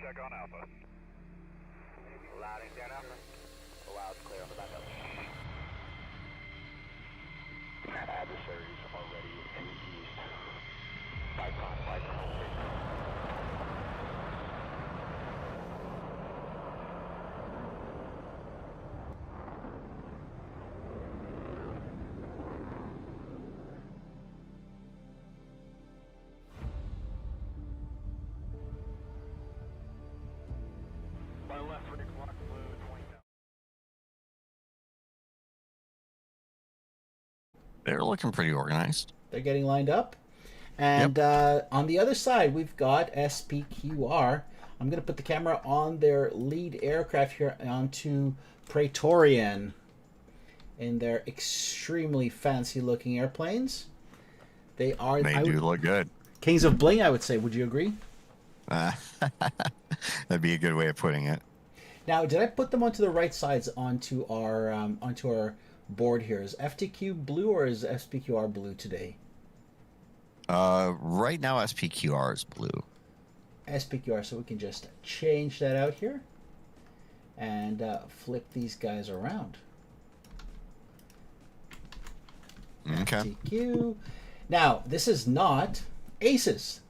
check on Alpha. Louding down Alpha. Loud clear on the backup. Adversaries already in the east. Bicon. My left rear clock blue 20 now. They're looking pretty organized. They're getting lined up. And on the other side, we've got SPQR. I'm going to put the camera on their lead aircraft here onto Praetorian in their extremely fancy-looking airplanes. They are... They do look good. Kings of Bling, I would say. Would you agree? That'd be a good way of putting it. Now, did I put them onto the right sides onto our board here? Is FTQ blue or is SPQR blue today? Right now SPQR is blue. SPQR, so we can just change that out here and flip these guys around. Okay. FTQ. Now, this is not Aces.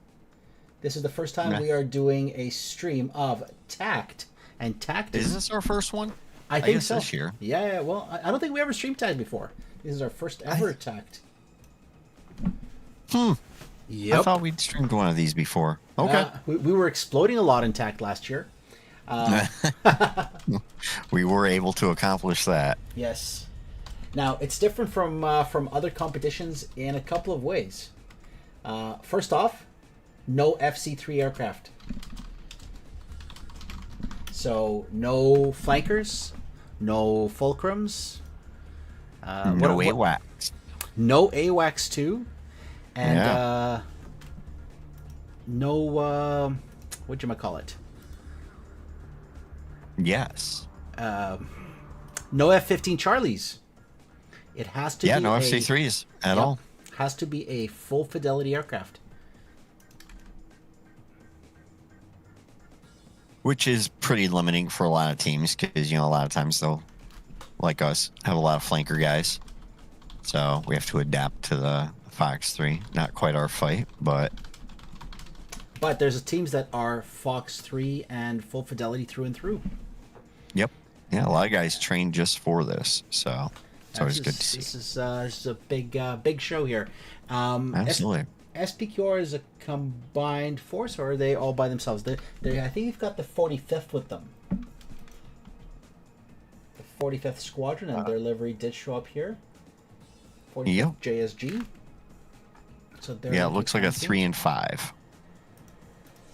This is the first time we are doing a stream of TACT. And TACT is this our first one? I think guess so. This year. Yeah, well, I don't think we ever streamed TACT before. This is our first ever TACT. Yep. I thought we'd streamed one of these before. Okay. We were exploding a lot in TACT last year. We were able to accomplish that. Yes. Now, it's different from other competitions in a couple of ways. First off, no FC-3 aircraft. So, no flankers, no fulcrums. No AWACS. No AWACS 2. And no, whatchamacallit? Yes. No F-15 Charlies. It has to be no FC-3s at all. Has to be a full fidelity aircraft. Which is pretty limiting for a lot of teams because, a lot of times they'll, like us, have a lot of flanker guys. So we have to adapt to the Fox 3. Not quite our fight, but... But there's teams that are Fox 3 and full fidelity through and through. Yep. Yeah, a lot of guys train just for this, so it's always good to see. This is a big show here. Absolutely. SPQR is a combined force, or are they all by themselves? I think you've got the 45th with them. The 45th Squadron, and their livery did show up here. 45th JSG. So it looks like a 3 and 5.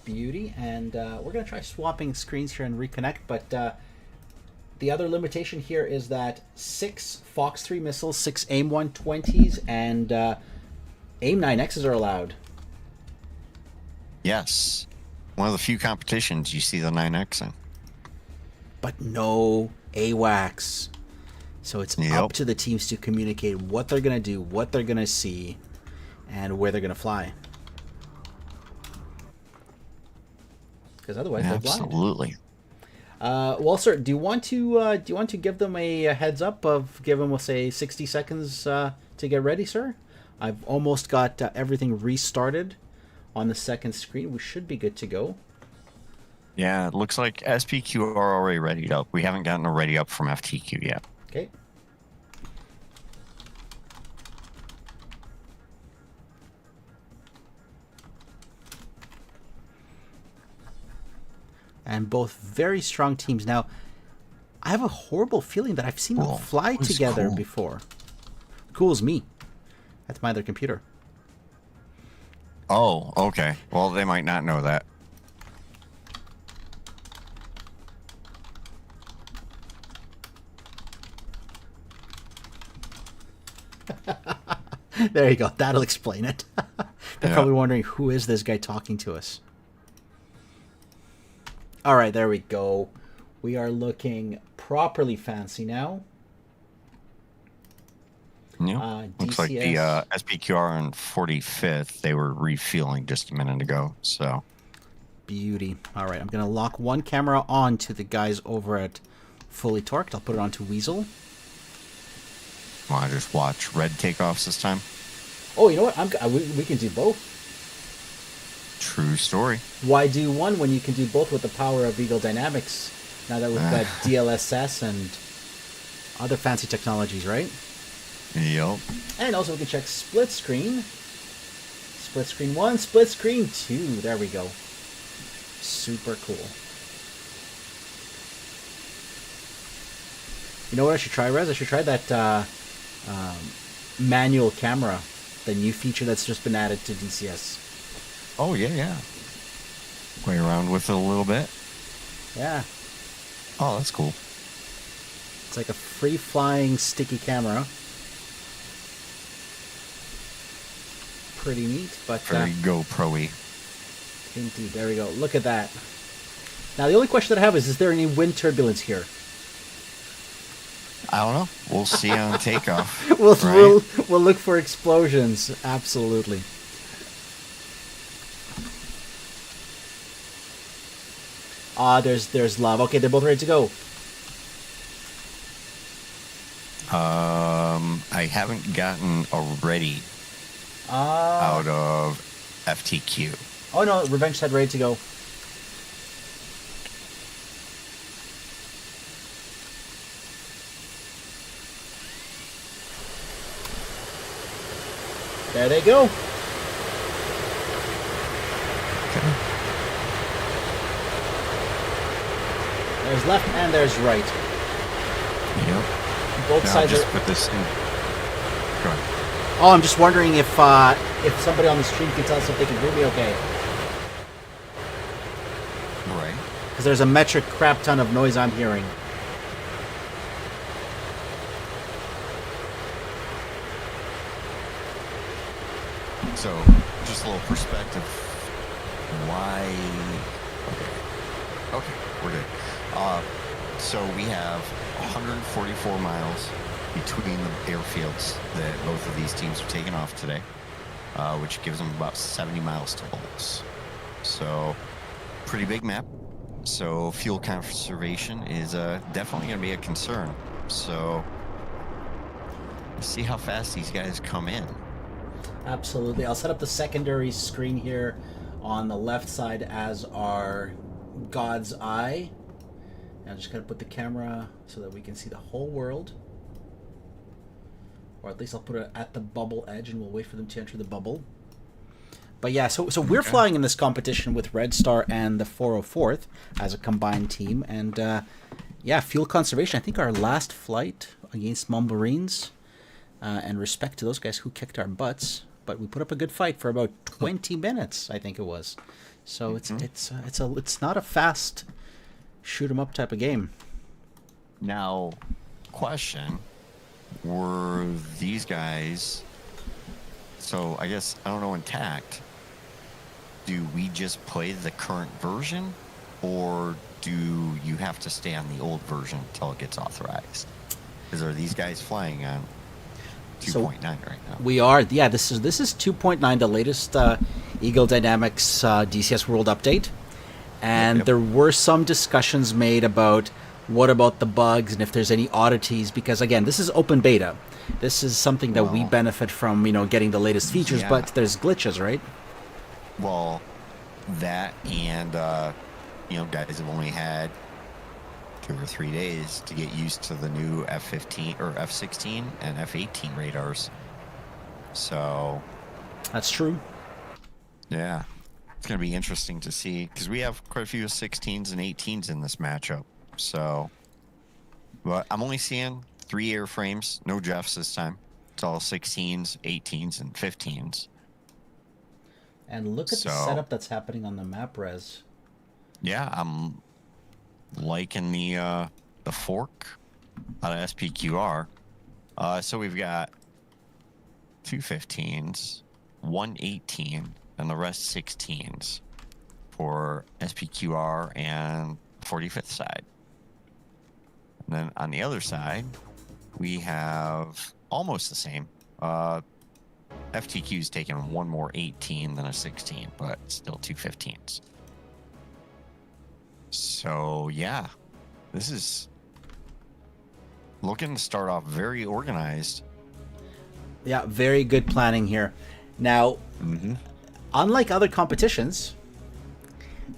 Beauty, and we're going to try swapping screens here and reconnect, but the other limitation here is that 6 Fox 3 missiles, 6 AIM-120s, and AIM-9Xs are allowed. Yes. One of the few competitions you see the 9X in. But no AWACS. So it's up to the teams to communicate what they're going to do, what they're going to see, and where they're going to fly. Because otherwise they're blind. Absolutely. Well, sir, do you want to give them a heads up of give them, we'll say, 60 seconds to get ready, sir? I've almost got everything restarted on the second screen. We should be good to go. Yeah, it looks like SPQ are already readied up. We haven't gotten a ready up from FTQ yet. Okay. And both very strong teams. Now, I have a horrible feeling that I've seen them fly together before. Cool as me. That's my other computer. Oh, okay. Well, they might not know that. There you go. That'll explain it. They're probably wondering, who is this guy talking to us? All right, there we go. We are looking properly fancy now. Yeah. Looks like the SPQR on 45th, they were refueling just a minute ago. So Beauty. All right, I'm going to lock one camera on to the guys over at Fully Torqued. I'll put it onto Weasel. Want to just watch red takeoffs this time? Oh, you know what? We can do both. True story. Why do one when you can do both with the power of Eagle Dynamics? Now that we've got DLSS and other fancy technologies, right? Yep. And also we can check split screen. Split screen 1, split screen 2. There we go. Super cool. You know what I should try, Rez? I should try that manual camera, the new feature that's just been added to DCS. Oh, yeah. Play around with it a little bit. Yeah. Oh, that's cool. It's like a free-flying sticky camera. Pretty neat, but... Very GoPro-y. Indeed, there we go. Look at that. Now, the only question that I have is there any wind turbulence here? I don't know. We'll see on takeoff. We'll look for explosions. Absolutely. There's lava. Okay, they're both ready to go. I haven't gotten a ready out of FTQ. Oh no, Revenge said ready to go. There they go. Okay. There's left and there's right. Yep. Both Now sides just are... put this in. Go ahead. Oh, I'm just wondering if somebody on the stream can tell us if they can hear me okay. Right. Because there's a metric crap ton of noise I'm hearing. So, just a little perspective. Why? Okay, we're good. So we have 144 miles between the airfields that both of these teams are taking off today, which gives them about 70 miles to Bolts. So, pretty big map. So, fuel conservation is definitely going to be a concern. So, let's see how fast these guys come in. Absolutely. I'll set up the secondary screen here on the left side as our God's Eye. I'm just going to put the camera so that we can see the whole world. Or at least I'll put it at the bubble edge and we'll wait for them to enter the bubble. But yeah, so we're flying in this competition with Red Star and the 404th as a combined team. And yeah, fuel conservation. I think our last flight against Mumblerines, and respect to those guys who kicked our butts. But we put up a good fight for about 20 minutes, I think it was. So it's not a fast shoot 'em up type of game. Now, question, were these guys, so I guess, I don't know, in TACT, do we just play the current version, or do you have to stay on the old version until it gets authorized? Because are these guys flying on 2.9 right now? We are, yeah, this is 2.9, the latest Eagle Dynamics DCS World Update. And there were some discussions made about what about the bugs and if there's any oddities, because again, this is open beta. This is something that we benefit from, getting the latest features, but there's glitches, right? Well, that and, guys have only had 2 or 3 days to get used to the new F-15 or F-16 and F-18 radars. So... That's true. Yeah. It's going to be interesting to see, because we have quite a few 16s and 18s in this matchup. So, but I'm only seeing 3 airframes, no Jeffs this time. It's all 16s, 18s, and 15s. And look at the setup that's happening on the map, Rez. Yeah, I'm liking the fork out of SPQR. So we've got 2 15s, 1 18, and the rest 16s for SPQR and 45th side. And then on the other side, we have almost the same. FTQ's taking 1 more 18 than a 16, but still 2 15s. So yeah, this is looking to start off very organized. Yeah, very good planning here. Now, unlike other competitions,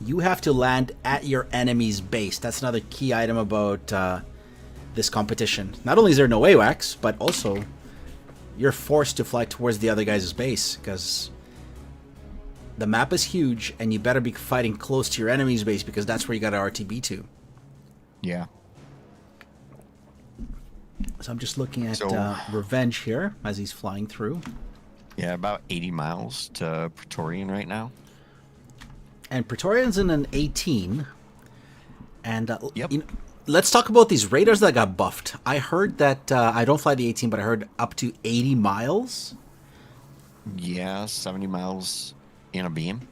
you have to land at your enemy's base. That's another key item about this competition. Not only is there no AWACS, but also you're forced to fly towards the other guy's base because the map is huge and you better be fighting close to your enemy's base because that's where you got to RTB to. Yeah. So I'm just looking at So- Revenge here as he's flying through. Yeah, about 80 miles to Praetorian right now. And Praetorian's in an 18. And Yep. Let's talk about these radars that got buffed. I heard that, I don't fly the 18, but I heard up to 80 miles. Yeah, 70 miles in a beam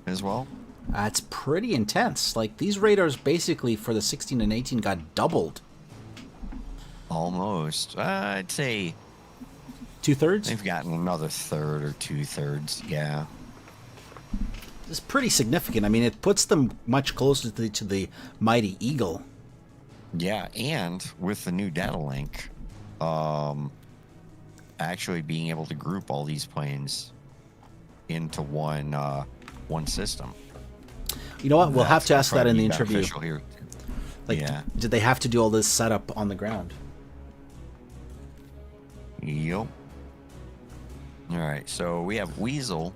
as well. It's pretty intense. Like, these radars basically for the 16 and 18 got doubled. Almost. I'd say 2/3? they've gotten another third or 2/3. Yeah. It's pretty significant. I mean, it puts them much closer to the mighty Eagle. Yeah, and with the new data link, actually being able to group all these planes into one system. You know what? We'll have to That's ask that in the probably interview. beneficial here. Like, Yeah. did they have to do all this setup on the ground? Yep. All right, so we have Weasel,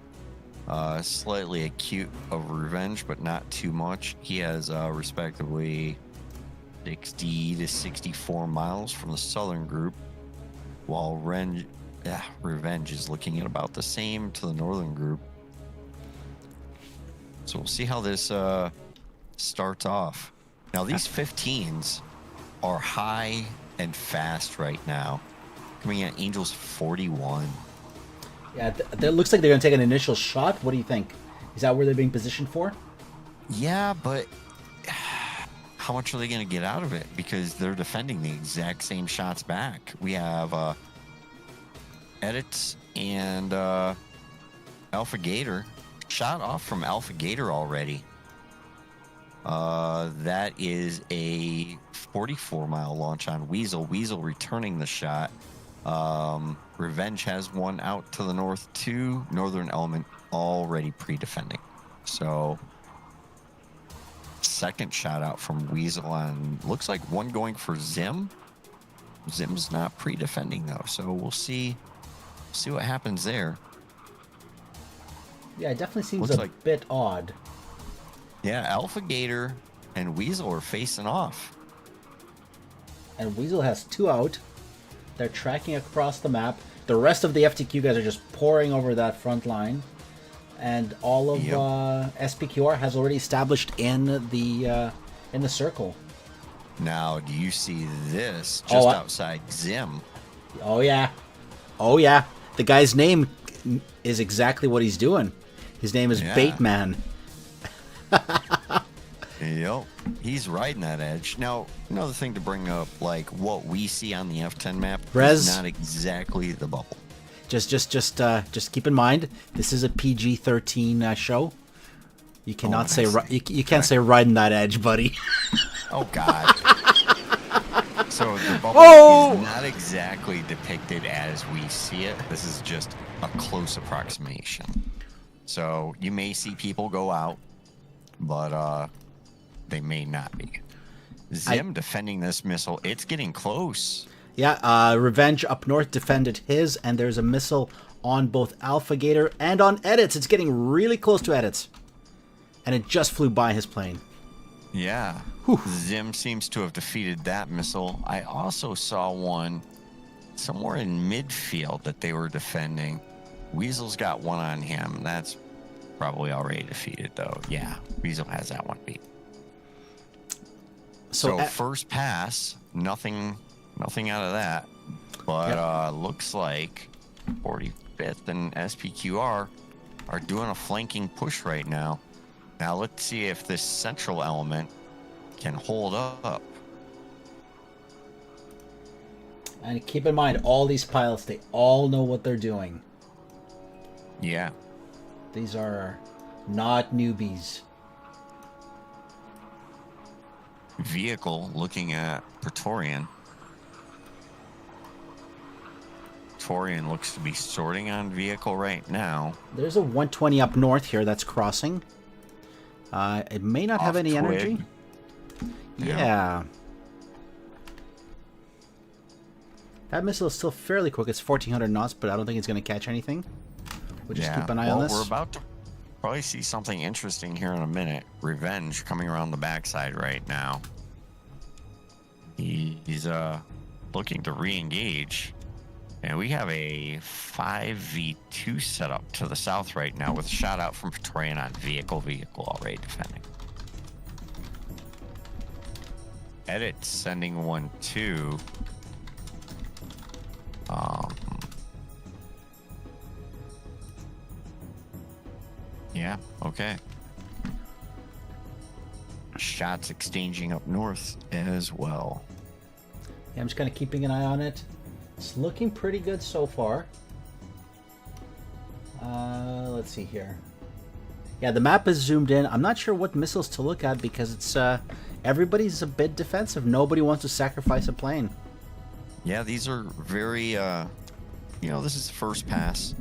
slightly acute of Revenge, but not too much. He has respectively 60 to 64 miles from the southern group, while Revenge is looking at about the same to the northern group. So we'll see how this starts off. Now, these 15s are high and fast right now, coming at Angels 41. Yeah, that looks like they're going to take an initial shot. What do you think? Is that where they're being positioned for? Yeah, but how much are they going to get out of it? Because they're defending the exact same shots back. We have Edits and Alpha Gator. Shot off from Alpha Gator already. That is a 44-mile launch on Weasel. Weasel returning the shot. Revenge has one out to the north too. Northern Element already pre-defending. So second shot out from Weasel on, looks like one going for Zim. Zim's not pre-defending though, so we'll see what happens there. Yeah, it definitely seems Looks a like- bit odd. Yeah, Alpha Gator and Weasel are facing off. And Weasel has 2 out. They're tracking across the map. The rest of the FTQ guys are just pouring over that front line. And all of SPQR has already established in the circle. Now, do you see this Oh, just I- outside Zim? Oh yeah. Oh yeah. The guy's name is exactly what he's doing. His name is Yeah. Bateman. Yep, he's riding that edge. Now, another thing to bring up, like what we see on the F10 map Rez. is not exactly the bubble. Just keep in mind, this is a PG-13 show. You cannot say you can't say riding that edge, buddy. Oh God. So the bubble Oh! is not exactly depicted as we see it. This is just a close approximation. So you may see people go out, but they may not be. Zim defending this missile. It's getting close. Yeah, Revenge up north defended his, and there's a missile on both Alpha Gator and on Edits. It's getting really close to Edits. And it just flew by his plane. Yeah. Zim seems to have defeated that missile. I also saw one somewhere in midfield that they were defending. Weasel's got one on him. That's probably already defeated, though. Yeah, Weasel has that one beat. So first pass, nothing out of that. But looks like 45th and SPQR are doing a flanking push right now. Now let's see if this central element can hold up. And keep in mind, all these pilots, they all know what they're doing. Yeah. These are not newbies. vehicle looking at Praetorian. Praetorian looks to be sorting on vehicle right now. There's a 120 up north here that's crossing. It may not have Off any twig. energy. Yeah. That missile is still fairly quick. It's 1,400 knots, but I don't think it's going to catch anything. We'll just keep an eye on this. We're about to probably see something interesting here in a minute. Revenge coming around the backside right now. He's looking to re-engage. And we have a 5v2 setup to the south right now with a shot out from Praetorian on vehicle already defending. Edit sending 1-2. Yeah, okay. Shots exchanging up north as well. Yeah, I'm just kind of keeping an eye on it. It's looking pretty good so far. Let's see here. Yeah, the map is zoomed in. I'm not sure what missiles to look at because it's everybody's a bit defensive. Nobody wants to sacrifice a plane. Yeah, these are very, this is the first pass.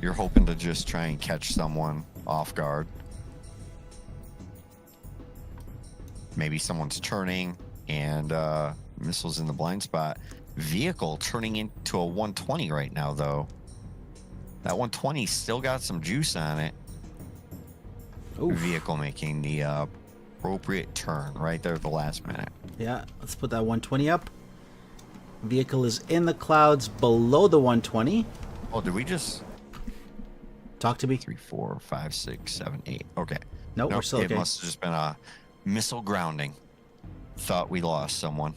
You're hoping to just try and catch someone off guard. Maybe someone's turning and missiles in the blind spot. Vehicle turning into a 120 right now, though. That 120 still got some juice on it. Oof. Vehicle making the appropriate turn right there at the last minute. Yeah, let's put that 120 up. Vehicle is in the clouds below the 120. Oh, did we just... Talk to me. 3, 4, 5, 6, 7, 8. Okay. Nope, we're still it okay. must have just been a missile grounding. Thought we lost someone.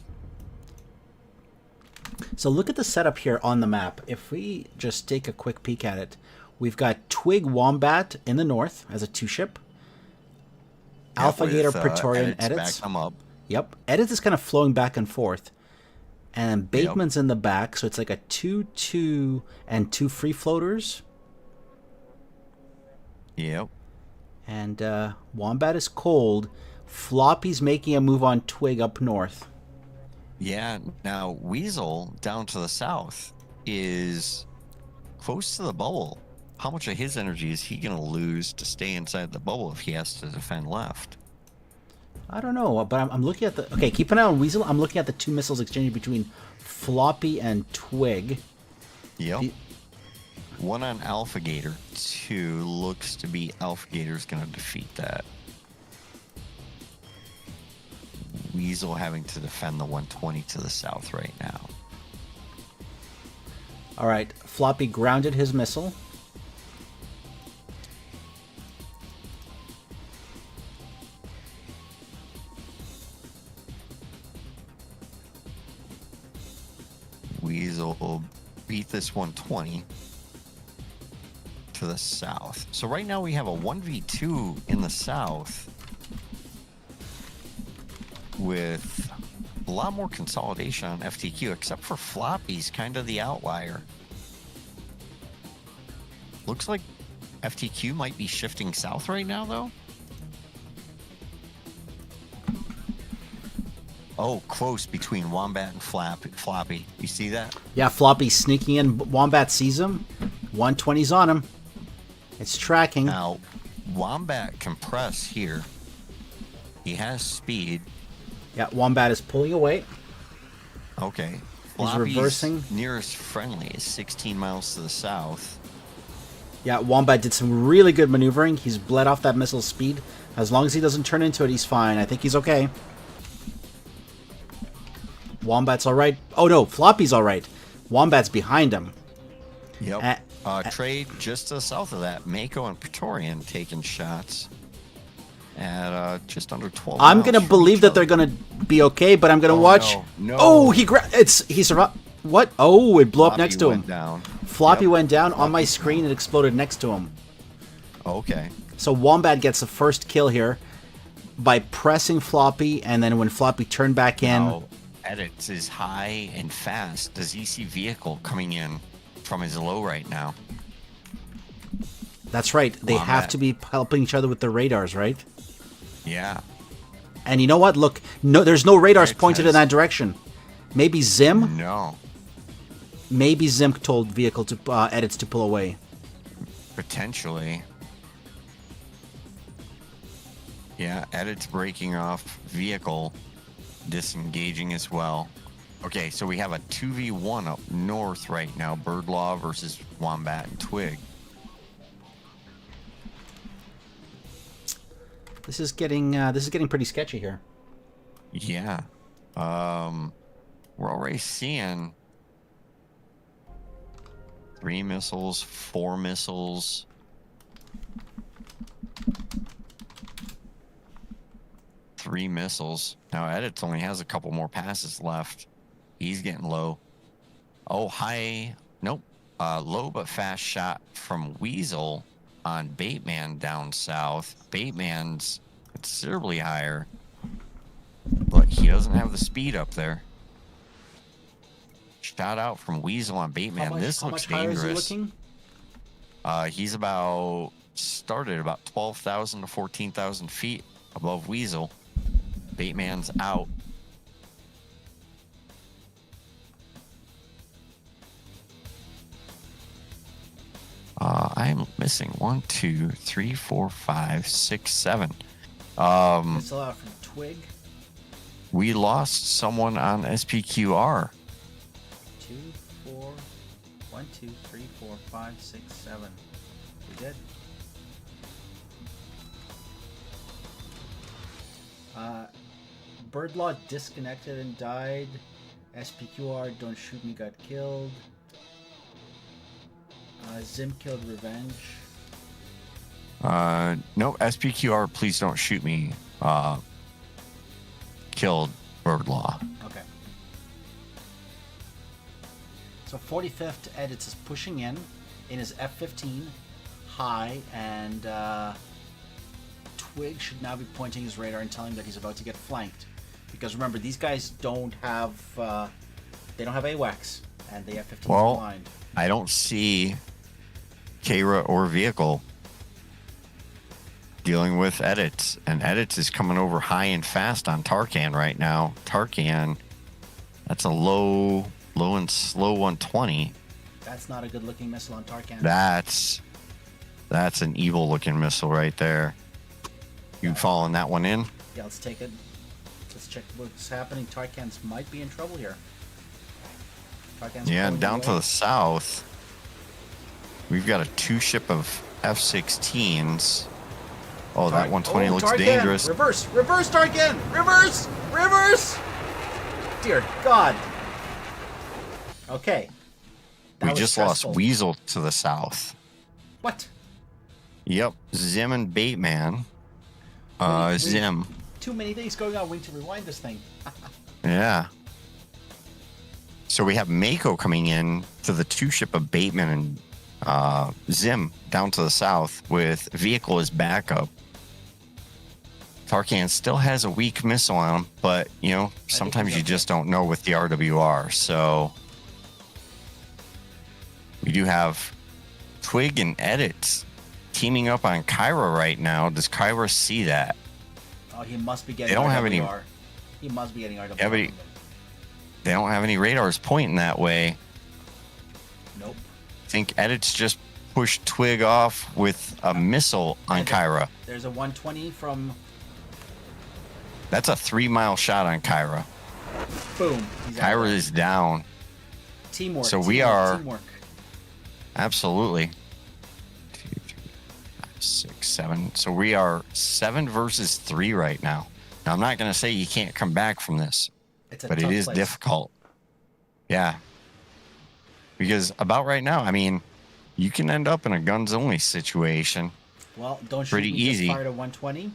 So look at the setup here on the map. If we just take a quick peek at it, we've got Twig Wombat in the north as a 2-ship. Alpha Gator Praetorian edits. Back them up. Yep. Edits is kind of flowing back and forth. And Bateman's in the back, so it's like a 2-2 and 2 free floaters. Yep. And Wombat is cold. Floppy's making a move on Twig up north. Yeah, now Weasel down to the south is close to the bubble. How much of his energy is he going to lose to stay inside the bubble if he has to defend left? I don't know, but I'm looking at the... Okay, keep an eye on Weasel. I'm looking at the 2 missiles exchanging between Floppy and Twig. Yep. One on Alpha Gator. 2 looks to be Alpha Gator's going to defeat that. Weasel having to defend the 120 to the south right now. All right, Floppy grounded his missile. Weasel will beat this 120 to the south. So right now we have a 1v2 in the south with a lot more consolidation on FTQ, except for Floppy's kind of the outlier. Looks like FTQ might be shifting south right now, though. Oh, close between Wombat and Floppy. You see that? Yeah, Floppy's sneaking in. Wombat sees him. 120's on him. It's tracking. Now, Wombat can press here. He has speed. Yeah, Wombat is pulling away. Okay. He's Floppy's reversing. Nearest friendly is 16 miles to the south. Yeah, Wombat did some really good maneuvering. He's bled off that missile speed. As long as he doesn't turn into it, he's fine. I think he's okay. Wombat's all right. Oh, no, Floppy's all right. Wombat's behind him. Yep. Trade just to the south of that. Mako and Praetorian taking shots at just under 12 I'm miles going to from believe each that other. they're going to be okay, but I'm going to watch. No. Oh, he survived. What? Oh, it blew up Floppy next to him. went down. Floppy Yep. went down on my screen and exploded next to him. Okay. So Wombat gets the first kill here by pressing Floppy, and then when Floppy turned back in... Now, edits is high and fast. Does he see vehicle coming in from his low right now? That's right. They have Wombat. to be helping each other with the radars, right? Yeah. And you know what? Look, no, there's no radars It pointed in says- that direction. Maybe Zim? No. Maybe Zim told vehicle to edits to pull away. Potentially. Yeah, edits breaking off, vehicle disengaging as well. Okay, so we have a 2v1 up north right now. Birdlaw versus Wombat and Twig. This is getting pretty sketchy here. Yeah. We're already seeing 3 missiles, 4 missiles. Three missiles. Now Edits only has a couple more passes left. He's getting low. Oh, high. Nope. Low but fast shot from Weasel on Bateman down south. Bateman's considerably higher, but he doesn't have the speed up there. Shot out from Weasel on Bateman. This looks dangerous. Higher is he looking? He's about started about 12,000 to 14,000 feet above Weasel. Bateman's out. I'm missing 1, 2, 3, 4, 5, 6, 7. Missile out from Twig. We lost someone on SPQR. 2, 4, 1, 2, 3, 4, 5, 6, 7. We did. Birdlaw disconnected and died. SPQR, don't shoot me, got killed. Zim killed Revenge. No, SPQR, please don't shoot me. Killed Birdlaw. Okay. So 45th Edits is pushing in his F-15 high, and Twig should now be pointing his radar and telling him that he's about to get flanked. Because remember, these guys don't have AWACS, and the F-15 is blind. I don't see Kara or vehicle dealing with Edits, and Edits is coming over high and fast on Tarkan right now. Tarkan, that's a low and slow 120. That's not a good looking missile on Tarkan. That's an evil looking missile right there. You following that one in? Yeah, let's take it. Let's check what's happening. Tarkans might be in trouble here. Tarkan's Yeah, and pulling down to away. the south, we've got a 2-ship of F-16s. Oh, that 120 looks Tarkan! dangerous. Reverse, Tarkan! Reverse! Dear God. Okay. That We was just stressful. lost Weasel to the south. What? Yep, Zim and Bateman. Zim. Too many things going on. We need to rewind this thing. Yeah. So we have Mako coming in to the 2-ship of Bateman and Zim down to the south with vehicle as backup. Tarkan still has a weak missile on him, but, you know, sometimes you just don't know with the RWR. So we do have Twig and Edits teaming up on Kyra right now. Does Kyra see that? Oh, he must be getting They don't RWR. have any- He must be getting RWR. Yeah, but they don't have any radars pointing that way. Nope. I think Edits just pushed Twig off with a missile on Kyra. There's a 120 from... That's a 3-mile shot on Kyra. Boom. He's out. Kyra is down. Teamwork. So we are- Teamwork. Absolutely. 2, 3, 5, 6, 7. So we are 7 versus 3 right now. Now, I'm not going to say you can't come back from this, It's a but it tough is place. difficult. Yeah. Because about right now, I mean, you can end up in a guns only situation. Well, don't shoot Pretty me, easy. Just fired a 120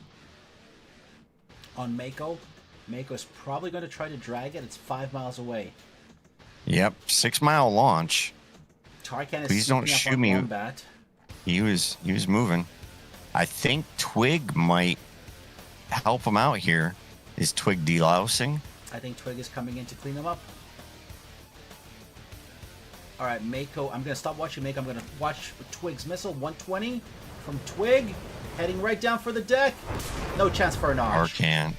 on Mako. Mako's probably going to try to drag it. It's 5 miles away. Yep, 6-mile launch. Tarkan is Please don't sneaking up shoot on me. Wombat. He was moving. I think Twig might help him out here. Is Twig delousing? I think Twig is coming in to clean them up. All right, Mako. I'm going to stop watching Mako. I'm going to watch Twig's missile. 120 from Twig. Heading right down for the deck. No chance for a notch. Tarkan.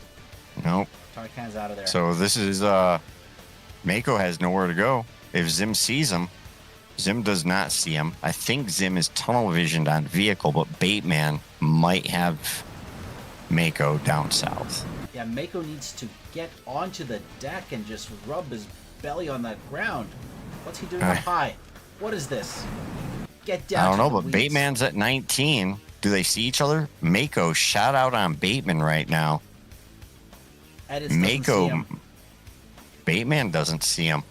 Nope. Tarkan's out of there. So this is Mako has nowhere to go. If Zim sees him, Zim does not see him. I think Zim is tunnel visioned on vehicle, but Bateman might have Mako down south. Yeah, Mako needs to get onto the deck and just rub his belly on that ground. What's he doing up high? What is this? Get down. I don't know, the but weeds. Bateman's at 19. Do they see each other? Mako shot out on Bateman right now. Edits doesn't see Mako, him. Bateman doesn't see him.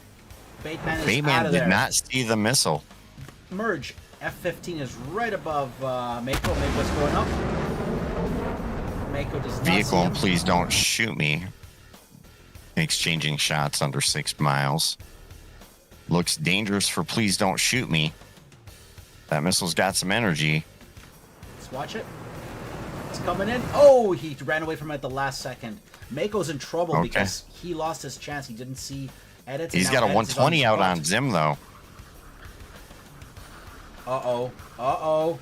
Bateman is out Bateman of did there. not see the missile. Merge. F-15 is right above Mako. Mako's going up. Mako does not see Vehicle, him. and please don't shoot me. Exchanging shots under 6 miles. Looks dangerous for please don't shoot me. That missile's got some energy. Let's watch it. It's coming in. Oh, he ran away from it at the last second. Mako's in trouble Okay. because he lost his chance. He didn't see edits. He's and now got a Edits is 120 out spot. on Zim, though. Uh-oh. Uh-oh.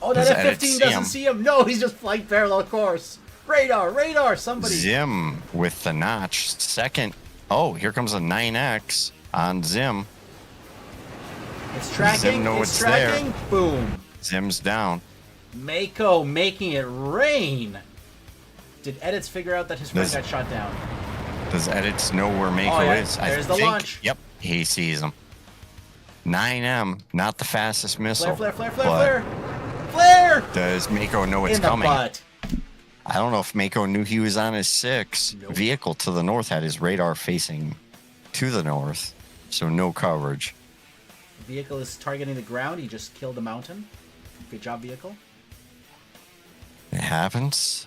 Oh, Does that Edit F-15 see doesn't him? see him. No, he's just flying parallel course. Radar, radar, somebody. Zim with the notch. Second. Oh, here comes a 9X on Zim. It's tracking. Zim know it's it's tracking. Boom. Zim's down. Mako making it rain. Did Edits figure out that his friend Does- got shot down? Does Edits know where Mako Oh, yeah. is? There's the launch. Yep, he sees him. 9M, not the fastest missile. Flare, flare, flare, but flare, flare. Flare! Does Mako know it's In the coming? butt. I don't know if Mako knew he was on his 6. Nope. Vehicle to the north had his radar facing to the north, so no coverage. Vehicle is targeting the ground. He just killed the mountain. Good job, vehicle. It happens.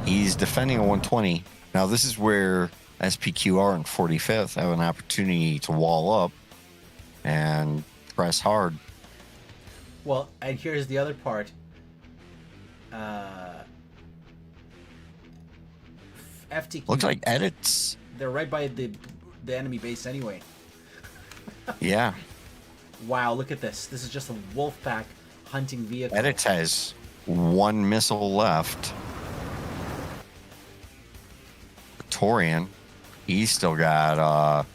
He's defending a 120. Now, this is where SPQR and 45th have an opportunity to wall up and press hard. Well, and here's the other part. FTQ. Looks like Edits. They're right by the enemy base anyway. Yeah. Wow, look at this. This is just a wolf pack hunting vehicle. Edits has 1 missile left. Torian, he's still got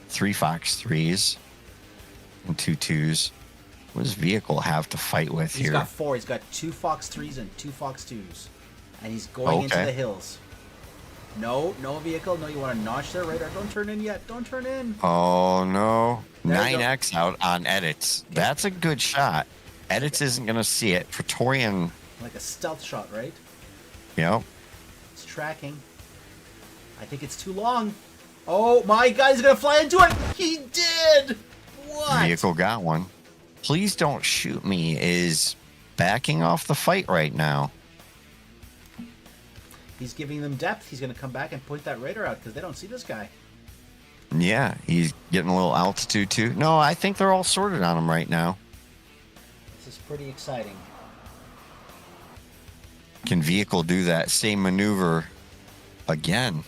3 Fox 3s and 2 2s. What does vehicle have to fight with He's here? got 4. He's got 2 Fox 3s and 2 Fox 2s. And he's going into Okay. the hills. No, no vehicle. No, you want to notch their radar. Don't turn in yet. Don't turn in. Oh no. There you go. 9X out on Edits. That's a good shot. Edits isn't going to see it. Praetorian, Like a stealth shot, right? you know, It's tracking. I think it's too long. Oh, my guy's going to fly into it. He did. What? vehicle got one. Please don't shoot me is backing off the fight right now. He's giving them depth. He's going to come back and point that radar out because they don't see this guy. Yeah, he's getting a little altitude too. No, I think they're all sorted on him right now. This is pretty exciting. Can vehicle do that same maneuver again?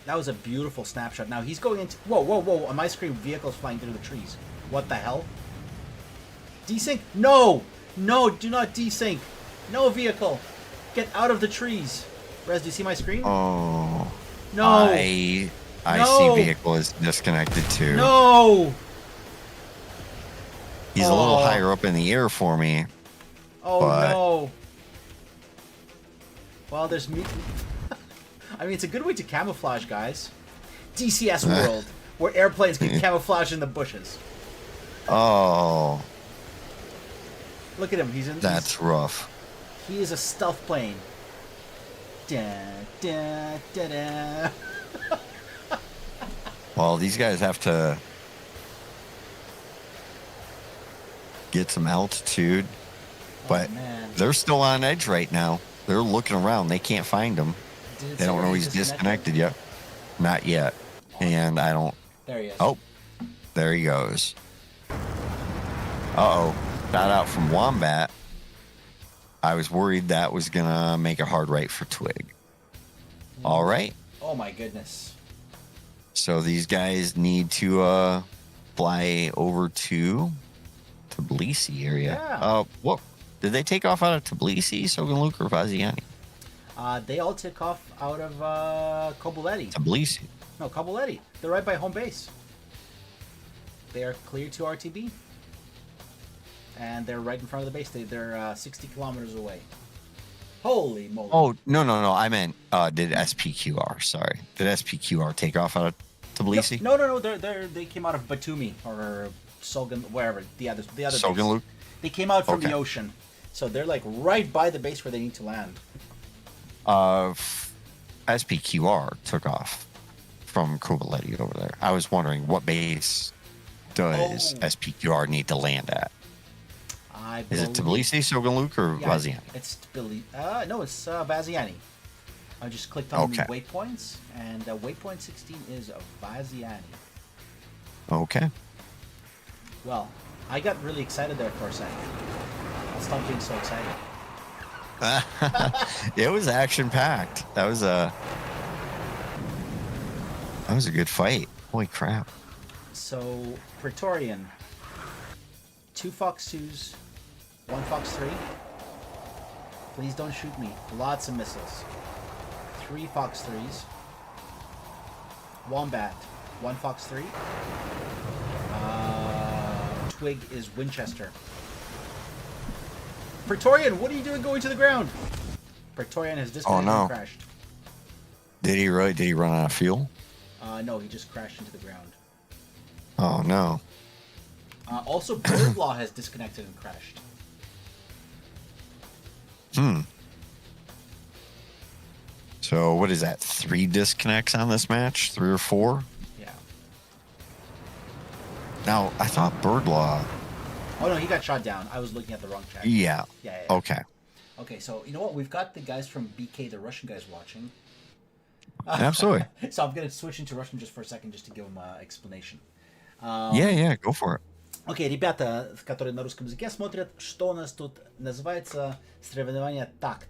That was a beautiful snapshot. Now he's going into... Whoa, whoa, whoa. On my screen, vehicles flying through the trees. What the hell? Desync? No! No, do not desync. No vehicle. Get out of the trees. Rez, do you see my screen? Oh, No. I No. see vehicle is disconnected too. No! He's a little Oh. higher up in the air for me. Oh, But- no. Well, there's me. I mean, it's a good way to camouflage, guys. DCS world, where airplanes can camouflage in the bushes. Oh, Look at him. He's in. that's rough. He is a stealth plane. Da, da, da, da. Well, these guys have to get some altitude, but man. they're still on edge right now. They're looking around. They can't find him. Did it They say don't where know he's he's disconnected yet. Not yet. And I don't. There he is. Oh, there he goes. Uh-oh. Shot out from Wombat. I was worried that was going to make a hard right for Twig. All right. Oh my goodness. So these guys need to fly over to Tbilisi area. Yeah. What? Did they take off out of Tbilisi, Sogan Luke, or Vaziani? They all took off out of Coboletti. Tbilisi. No, Coboletti. They're right by home base. They are clear to RTB. And they're right in front of the base. They're 60 kilometers away. Holy moly. Oh, no. I meant, did SPQR, sorry. Did SPQR take off out of Tbilisi? No. They came out of Batumi or Solgan, wherever. The other Solganluk? base. They came out from Okay. the ocean. So they're like right by the base where they need to land. SPQR took off from Coboletti over there. I was wondering what base does SPQR need to land at? Is it Tbilisi, Solganluk, or Vaziani? It's Tbilisi. No, it's Vaziani. I just clicked on the waypoints, and waypoint 16 is Vaziani. Okay. Well, I got really excited there for a second. I'll stop being so excited. It was action packed. That was a good fight. Holy crap. So, Praetorian. 2 Fox 2s, 1 Fox 3. Please don't shoot me. Lots of missiles. 3 Fox 3s. Wombat, 1 Fox 3. Twig is Winchester. Praetorian, what are you doing going to the ground? Praetorian has disconnected and crashed. Did he really? Did he run out of fuel? No, he just crashed into the ground. Oh, no. Also, Birdlaw has disconnected and crashed. So, what is that? 3 disconnects on this match? 3 or 4? Yeah. Now, I thought Birdlaw... Oh, no, he got shot down. I was looking at the wrong chat. Yeah. Yeah. Okay. Okay, so, you know what? We've got the guys from BK, the Russian guys, watching. Absolutely. So I'm going to switch into Russian just for a second, just to give them an explanation. Yeah, go for it. Окей, ребята, которые на русском языке смотрят, что у нас тут называется соревнование TACT.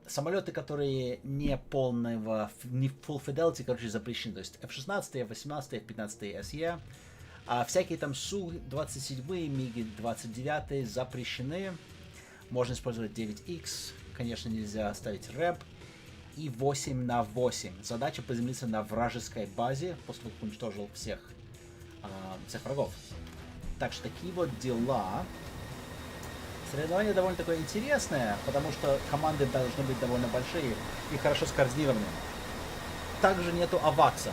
Самолеты, которые не полного, не full fidelity, короче, запрещены. То есть F-16, F-18, F-15 SE. А всякие там Су-27, МиГи-29 запрещены. Можно использовать 9X. Конечно, нельзя ставить рэп. И 8 на 8. Задача приземлиться на вражеской базе, после того, как уничтожил всех врагов. Так что такие вот дела. Соревнование довольно такое интересное, потому что команды должны быть довольно большие и хорошо скоординированы. Также нету авакса.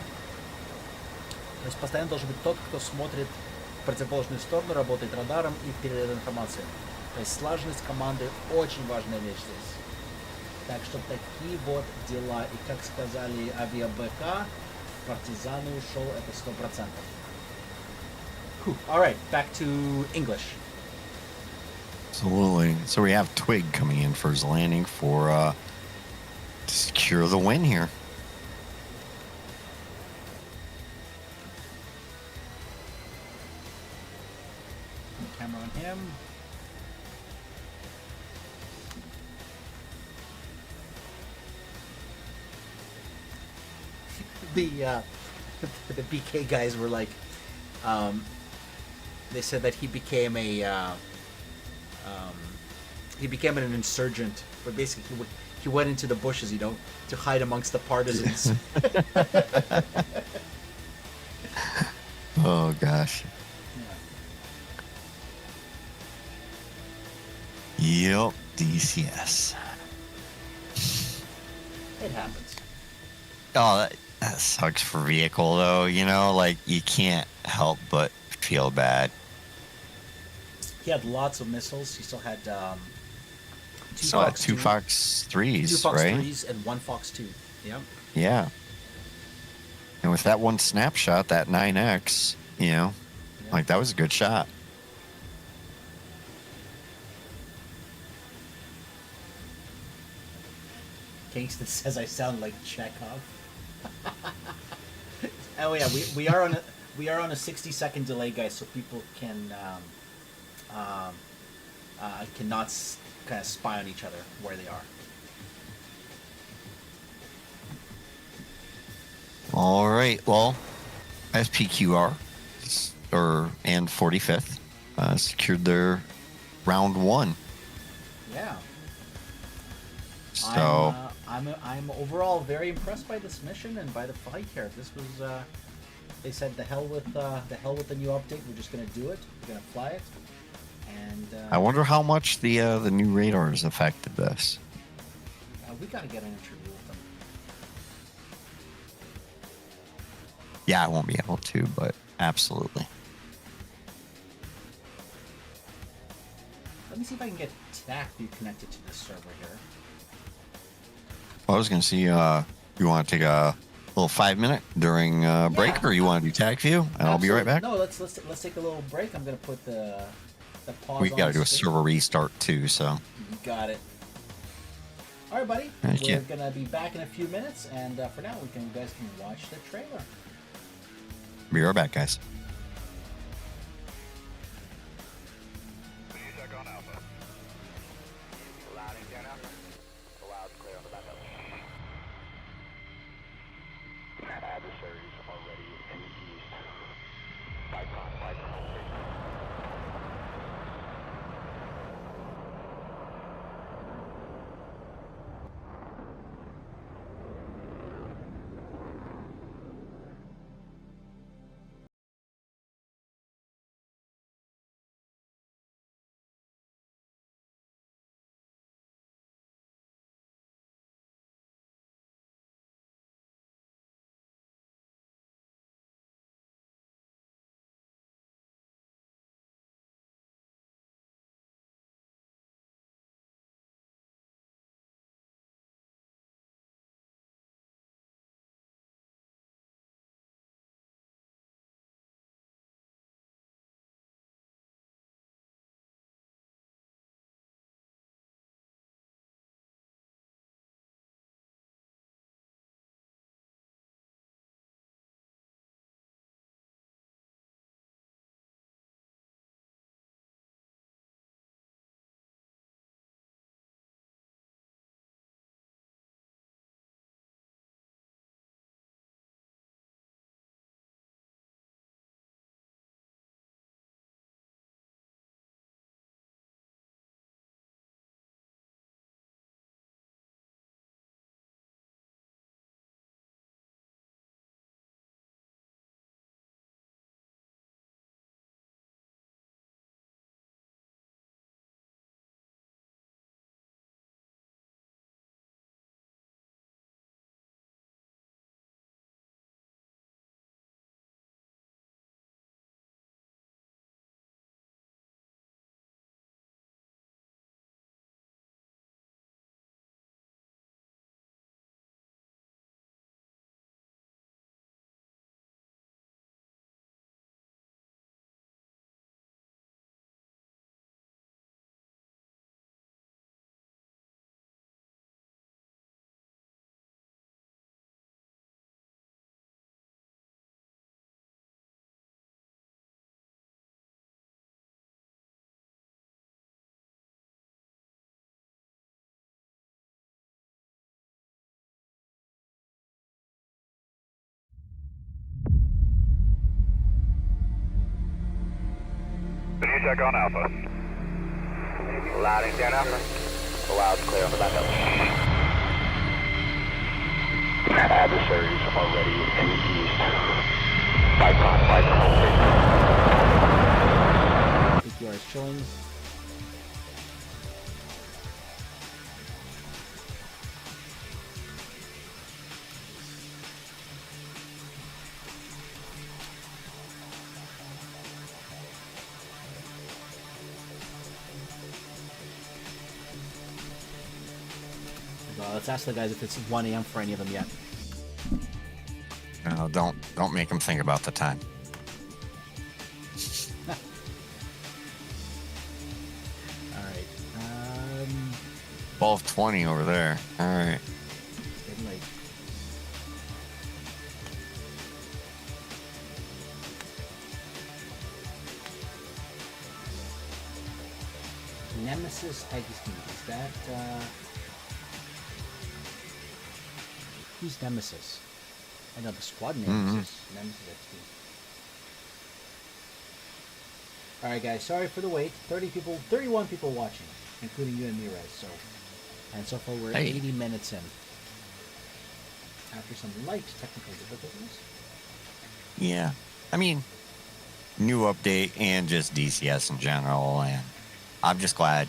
То есть постоянно должен быть тот, кто смотрит в противоположную сторону, работает радаром и передает информацию. То есть слаженность команды очень важная вещь здесь. Так что такие вот дела. И как сказали авиа-БК, партизаны ушел, это 100%. Alright, back to English. Absolutely. So we have Twig coming in for his landing to secure the win here. Camera on him. The BK guys were like, they said that he became an insurgent, but basically he went into the bushes, you know, to hide amongst the partisans. Oh gosh. Yep, DCS. It happens. Oh, that sucks for vehicle though, you know, like you can't help but feel bad. He had lots of missiles. He still had two Fox 3s, 2 Fox right? 3s and 1 Fox 2. Yep. Yeah. And with that one snapshot, that 9X, you know, like that was a good shot. Kingston says I sound like Chekhov. Oh yeah, we are on a 60-second delay, guys, so people can cannot kind of spy on each other where they are. All right. Well, SPQR and 45th secured their round 1. Yeah. So I'm overall very impressed by this mission and by the fight here. This was they said the hell with the new update. We're just gonna do it. We're gonna fly it. And I wonder how much the new radars affected this. we gotta get an interview with them. Yeah, I won't be able to, but absolutely. Let me see if I can get TACT connected to this server here. Well, I was gonna see. You want to take a little 5-minute during break, or you want to do tag view, and I'll be right back. No, let's take a little break. I'm gonna put the pause. We got to do a screen. server restart too, so. You got it. All right, buddy. Thank We're you. gonna be back in a few minutes, and for now, you guys can watch the trailer. Be right back, guys. TACT on Alpha. Loud and down Alpha. Loud clear on the backup. Adversaries already in the east. Bicon. TACT on Alpha. Loud and down Alpha. Loud clear on the backup. Adversaries already in the east. Bicon. SPQR is chilling. Let's ask the guys if it's 1 a.m. for any of them yet. No, don't make them think about the time. All right. 12:20 over there. All right. Getting late. Nemesis Aggressors. Is that who's Nemesis? I know the squad name is Nemesis XP. Alright guys, sorry for the wait. 31 people watching, including you and me, Rez. So far we're 80 minutes in. after some light technical difficulties. Yeah. I mean, new update and just DCS in general. And I'm just glad,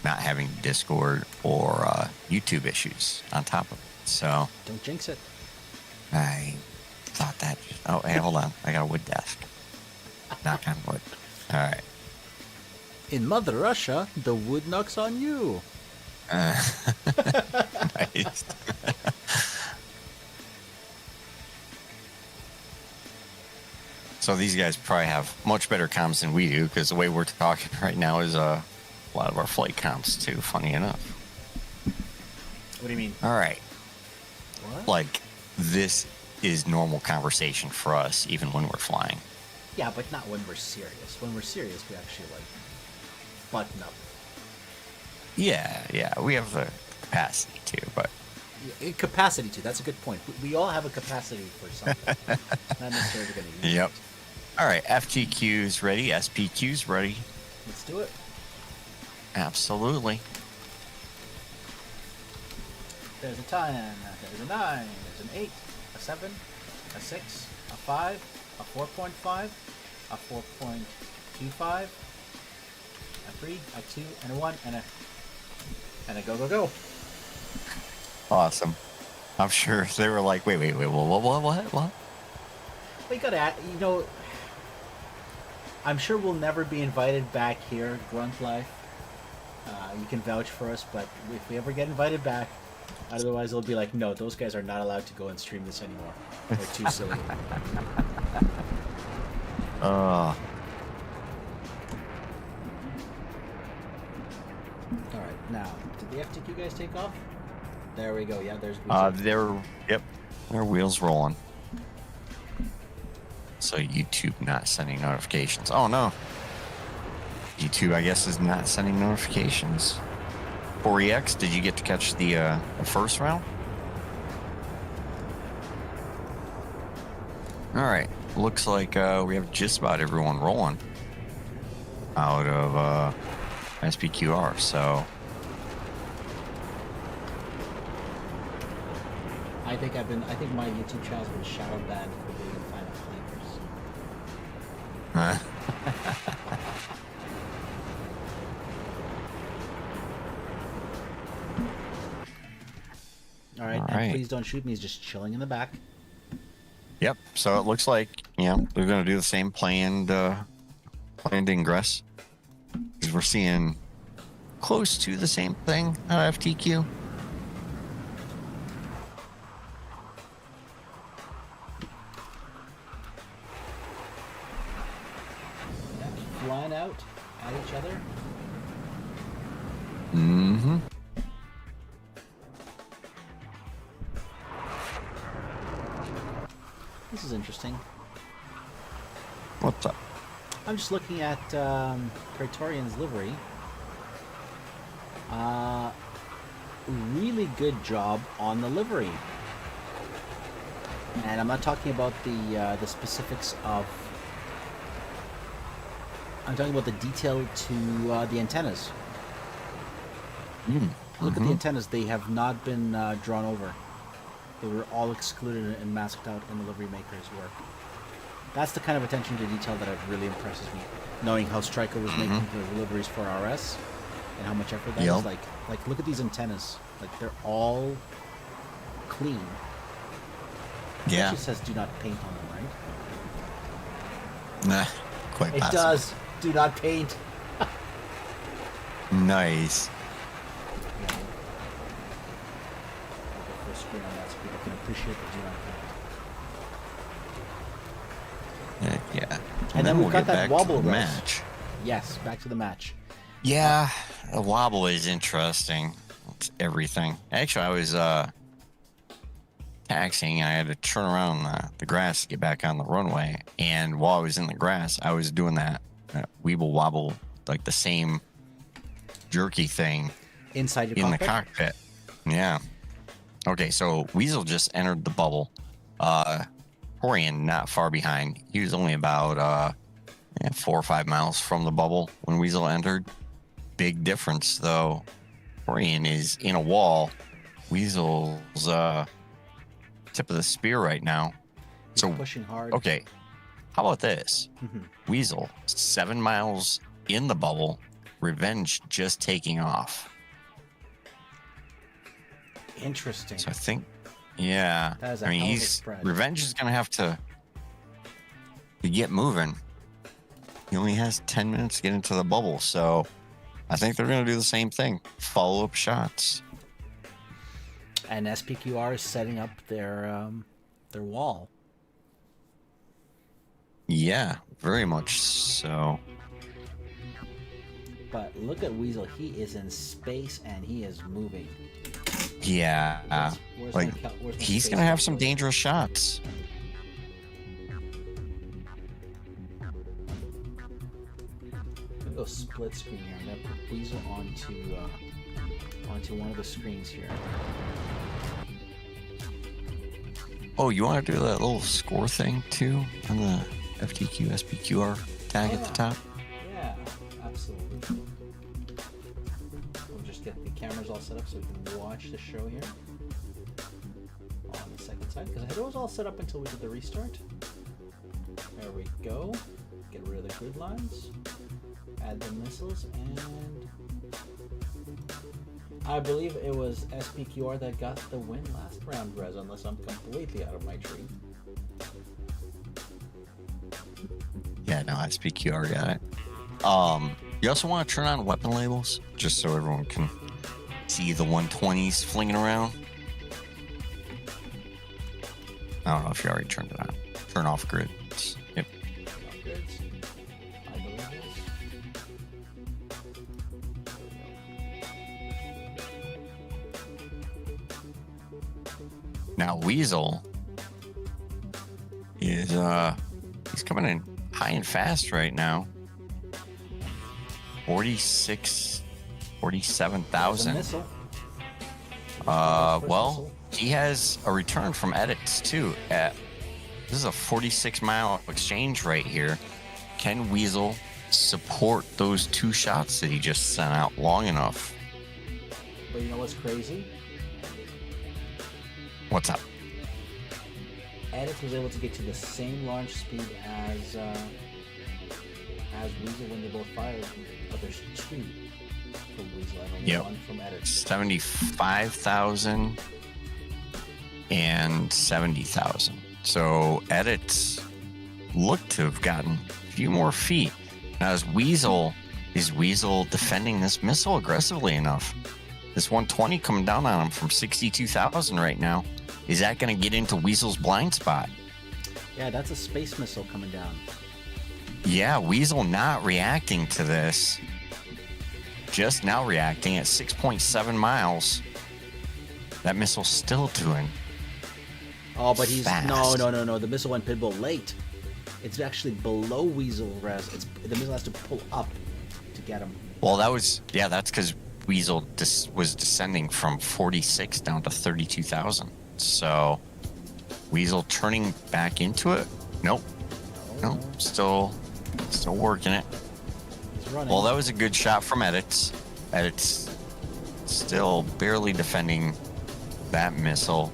not having Discord or YouTube issues on top of it. So Don't jinx it. I thought that. Oh, hey, hold on. I got a wood desk. Knock on wood. All right. In Mother Russia, the wood knocks on you. Nice. So these guys probably have much better comms than we do, because the way we're talking right now is a lot of our flight comms too, funny enough. What do you mean? All right. What? Like, this is normal conversation for us, even when we're flying. Yeah, but not when we're serious. When we're serious, we actually, button up. Yeah, we have the capacity to, but... Yeah, capacity to, that's a good point. We all have a capacity for something. Not necessarily going to use Yep. it. All right, FTQ's ready, SPQ's ready. Let's do it. Absolutely. There's a 10, there's a 9, there's an 8, a 7, a 6, a 5, a 4.5, a 4.25, a 3, a 2, and a 1, and a go, go, go. Awesome. I'm sure they were like, wait, what? Well, you gotta add, I'm sure we'll never be invited back here, Grunt Life. You can vouch for us, but if we ever get invited back, otherwise it'll be like, no, those guys are not allowed to go and stream this anymore. They're too silly. All right, now, did the FTQ guys take off? There we go. Yeah, there's. Their wheels rolling. So YouTube not sending notifications. Oh no. YouTube, I guess, is not sending notifications. 4EX, did you get to catch the first round? All right. Looks like we have just about everyone rolling out of SPQR. So. I think my YouTube channel's been shadow banned for being in Final Flankers. All right, and please don't shoot me. He's just chilling in the back. Yep. So it looks like they're going to do the same planned ingress. Because we're seeing close to the same thing at FTQ. Flying out at each other. Mm-hmm. This is interesting. What's up? I'm just looking at Praetorian's livery. Really good job on the livery. And I'm not talking about the specifics of... I'm talking about the detail to the antennas. Look at the antennas. They have not been drawn over. They were all excluded and masked out in the livery maker's work. That's the kind of attention to detail that really impresses me. Knowing how Stryker was making the liveries for RS and how much effort that is. Like, look at these antennas. Like, they're all clean. It actually says do not paint on them, right? Nah, quite possible. It does. Do not paint. Nice. Screen on that so people can appreciate the do not paint. Yeah. And then we've got that wobble to the race. match. Yes, back to the match. Yeah, the wobble is interesting. It's everything. Actually, I was taxiing. I had to turn around the grass to get back on the runway. And while I was in the grass, I was doing that weeble wobble, like the same jerky thing Inside your in cockpit? the cockpit. Yeah. Okay, so Weasel just entered the bubble. Torian not far behind. He was only about 4 or 5 miles from the bubble when Weasel entered. Big difference, though. Torian is in a wall. Weasel's tip of the spear right now. He's So pushing hard. okay, how about this? Mhm. Weasel 7 miles in the bubble. Revenge just taking off. Interesting. So I think, yeah. That is a I mean, hell of a he's spread. Revenge is gonna have to get moving. He only has 10 minutes to get into the bubble, so I think they're gonna do the same thing. Follow up shots. And SPQR is setting up their wall. Yeah, very much so. But look at Weasel. He is in space and he is moving. Yeah, Where's like where's my he's space gonna have missile? some dangerous shots. I'm gonna go split screen here. I'm gonna put Weasel onto one of the screens here. Oh, you want to do that little score thing too on the FTQ SPQR tag at the top? Yeah, absolutely. We'll just get the cameras all set up so we can watch the show here on the second side, because it was all set up until we did the restart. There we go. Get rid of the grid lines. Add the missiles, and I believe it was SPQR that got the win last round, Rez, unless I'm completely out of my tree. Yeah, no, SPQR got it. You also want to turn on weapon labels just so everyone can see the 120s flinging around. I don't know if you already turned it on. Turn off grids. Yep. Upgrades. I believe it is. Now Weasel is he's coming in high and fast right now. 47,000. Missile. Well, he has a return from edits too. This is a 46-mile exchange right here. Can Weasel support those 2 shots that he just sent out long enough? But you know what's crazy? What's up? Edits was able to get to the same launch speed as Weasel when they both fired, but there's 2 from Weasel and only 1 from Edits. 75,000 and 70,000. So edits look to have gotten a few more feet. Now is Weasel defending this missile aggressively enough? This 120 coming down on him from 62,000 right now. Is that going to get into Weasel's blind spot? Yeah, that's a space missile coming down. Yeah, Weasel not reacting to this. Just now reacting at 6.7 miles. That missile's still doing. Oh, but he's fast. No. The missile went pitbull late. It's actually below Weasel Res. The missile has to pull up to get him. Well, that's because Weasel was descending from 46 down to 32,000. So Weasel turning back into it? Nope. Nope. Still working it. He's running. Well, that was a good shot from Edits. Edits still barely defending that missile.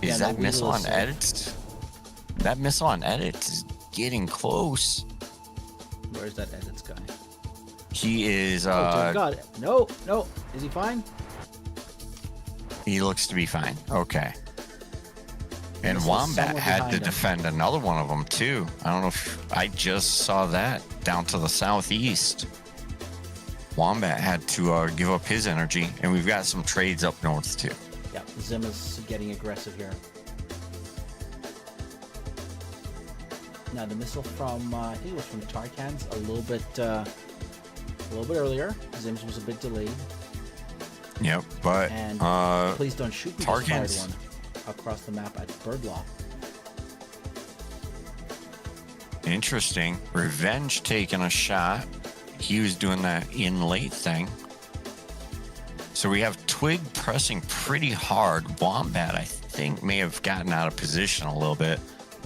Is that missile on Edits? That missile on Edits is getting close. Where's that Edits guy? He is. Oh, dear God. No. Is he fine? He looks to be fine. Okay. And This is Wombat someone had to behind him. defend another one of them too. I don't know if I just saw that down to the southeast. Wombat had to give up his energy, and we've got some trades up north too. Yeah, Zim is getting aggressive here. Now the missile from I think it was from Tarkans a little bit earlier. Zim's was a bit delayed. Yep, but And please don't shoot me. Tarkans- Just fired one across the map at Birdlaw. interesting. Revenge taking a shot. He was doing that in late thing. So we have Twig pressing pretty hard. Wombat, I think, may have gotten out of position a little bit.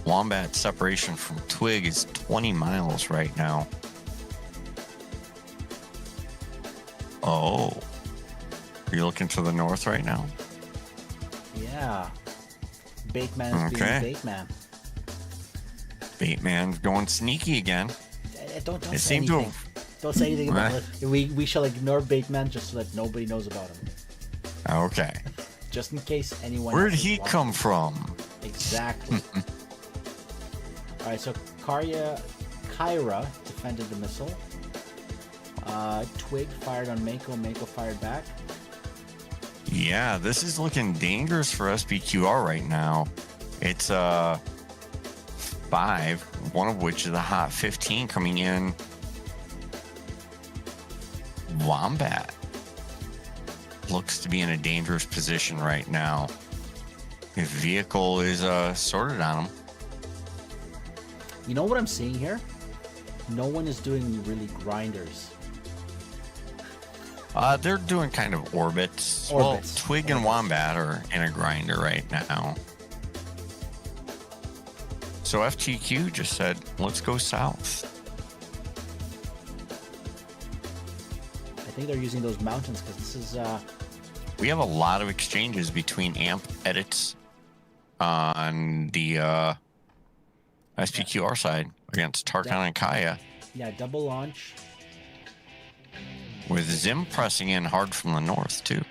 Wombat separation from Twig is 20 miles right now. Oh. Are you looking to the north right now? Yeah. Bateman is Okay. being Bateman. Bateman's going sneaky again. Don't It say seemed to anything. Don't say anything about it. We shall ignore Bateman just so that nobody knows about him. Okay. Just in case anyone. Where'd else is he watching. come from? Exactly. All right, so Kyra defended the missile. Twig fired on Mako. Mako fired back. Yeah, this is looking dangerous for SPQR right now. It's 5, one of which is a hot 15 coming in. Wombat looks to be in a dangerous position right now. His vehicle is sorted on him. You know what I'm seeing here? No one is doing really grinders. They're doing kind of orbits. Orbits. Well, Twig and Wombat are in a grinder right now. So FTQ just said, let's go south. I think they're using those mountains because this is We have a lot of exchanges between AMP edits on the SPQR side against Tarkon and Kaya, double launch. with Zim pressing in hard from the north too.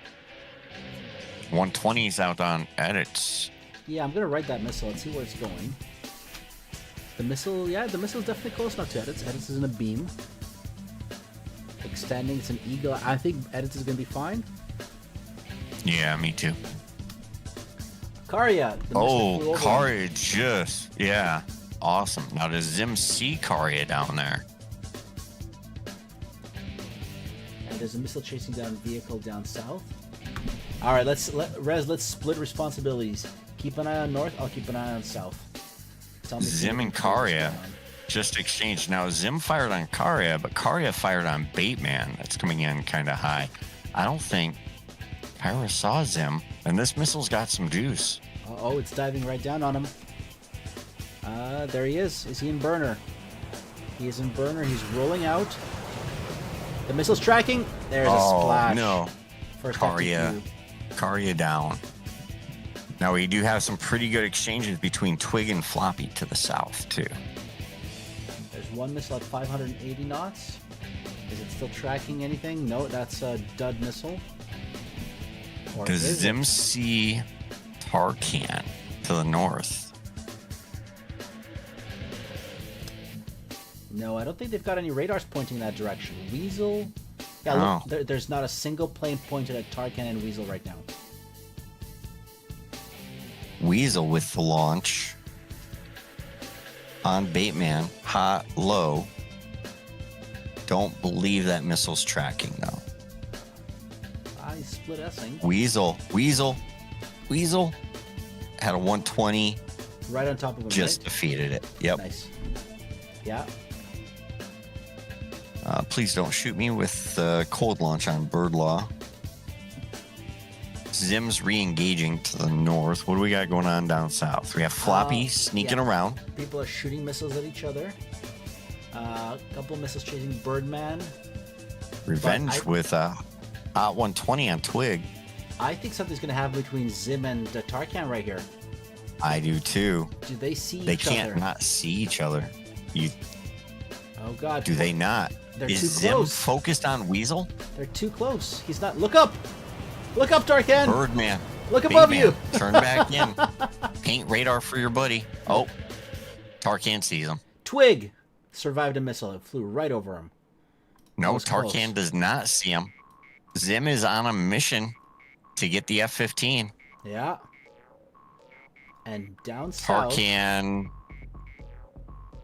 120's out on edits. Yeah, I'm gonna write that missile and see where it's going. The missile, the missile's definitely close enough to Edits. Edits is in a beam. Extending, it's an eagle. I think Edits is gonna be fine. Yeah, me too. Karya. The missile flew over. Karya just, yeah, awesome. Now does Zim see Karya down there? And there's a missile chasing down a vehicle down south. All right, let's split responsibilities. Keep an eye on north. I'll keep an eye on south. Tell me Zim and Karya just exchanged. Now Zim fired on Karya, but Karya fired on Bateman. That's coming in kind of high. I don't think Kyra saw Zim, and this missile's got some juice. Oh, it's diving right down on him. There he is. Is he in burner? He is in burner. He's rolling out. The missile's tracking. There's a splash. No. First Karya. FTQ. Karya down. Now we do have some pretty good exchanges between Twig and Floppy to the south too. There's one missile at 580 knots. Is it still tracking anything? No, that's a dud missile. Or Does is Zim it? see Tarkan to the north? No, I don't think they've got any radars pointing that direction. Weasel. Yeah, Oh. look, there's not a single plane pointed at Tarkan and Weasel right now. Weasel with the launch on Bateman, hot, low. Don't believe that missile's tracking though. He's split S-ing. Weasel had a 120, Right on top of him. just right? defeated it. Yep. Nice. Yeah. Please don't shoot me with cold launch on Bird Law. Zim's re-engaging to the north. What do we got going on down south? We have Floppy sneaking around. People are shooting missiles at each other. A couple of missiles chasing Birdman. Revenge with Hot 120 on Twig. I think something's going to happen between Zim and Tarkan right here. I do too. Do they see They each can't other? not see each other. You Oh, God. do they not? They're Is too Zim close. focused on Weasel? They're too close. He's not. Look up! Look up, Tarkan! Birdman. Look above Bateman, you! Turn back in. Paint radar for your buddy. Oh, Tarkan sees him. Twig survived a missile. It flew right over him. No, was Tarkan close. does not see him. Zim is on a mission to get the F-15. Yeah. And down south. Tarkan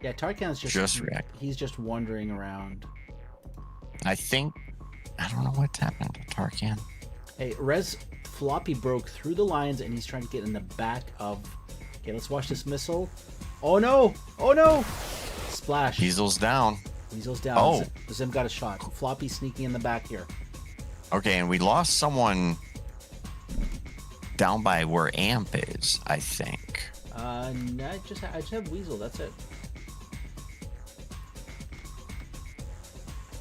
Yeah, Tarkan's just reacted. He's just wandering around. I don't know what's happened to Tarkan. Hey, Floppy broke through the lines and he's trying to get in the back of. Okay, let's watch this missile. Oh no! Oh no! Splash. Weasel's down. Weasel's down. Oh. Zim got a shot. Floppy sneaking in the back here. Okay, and we lost someone down by where Amp is, I think. No, I just have Weasel. That's it.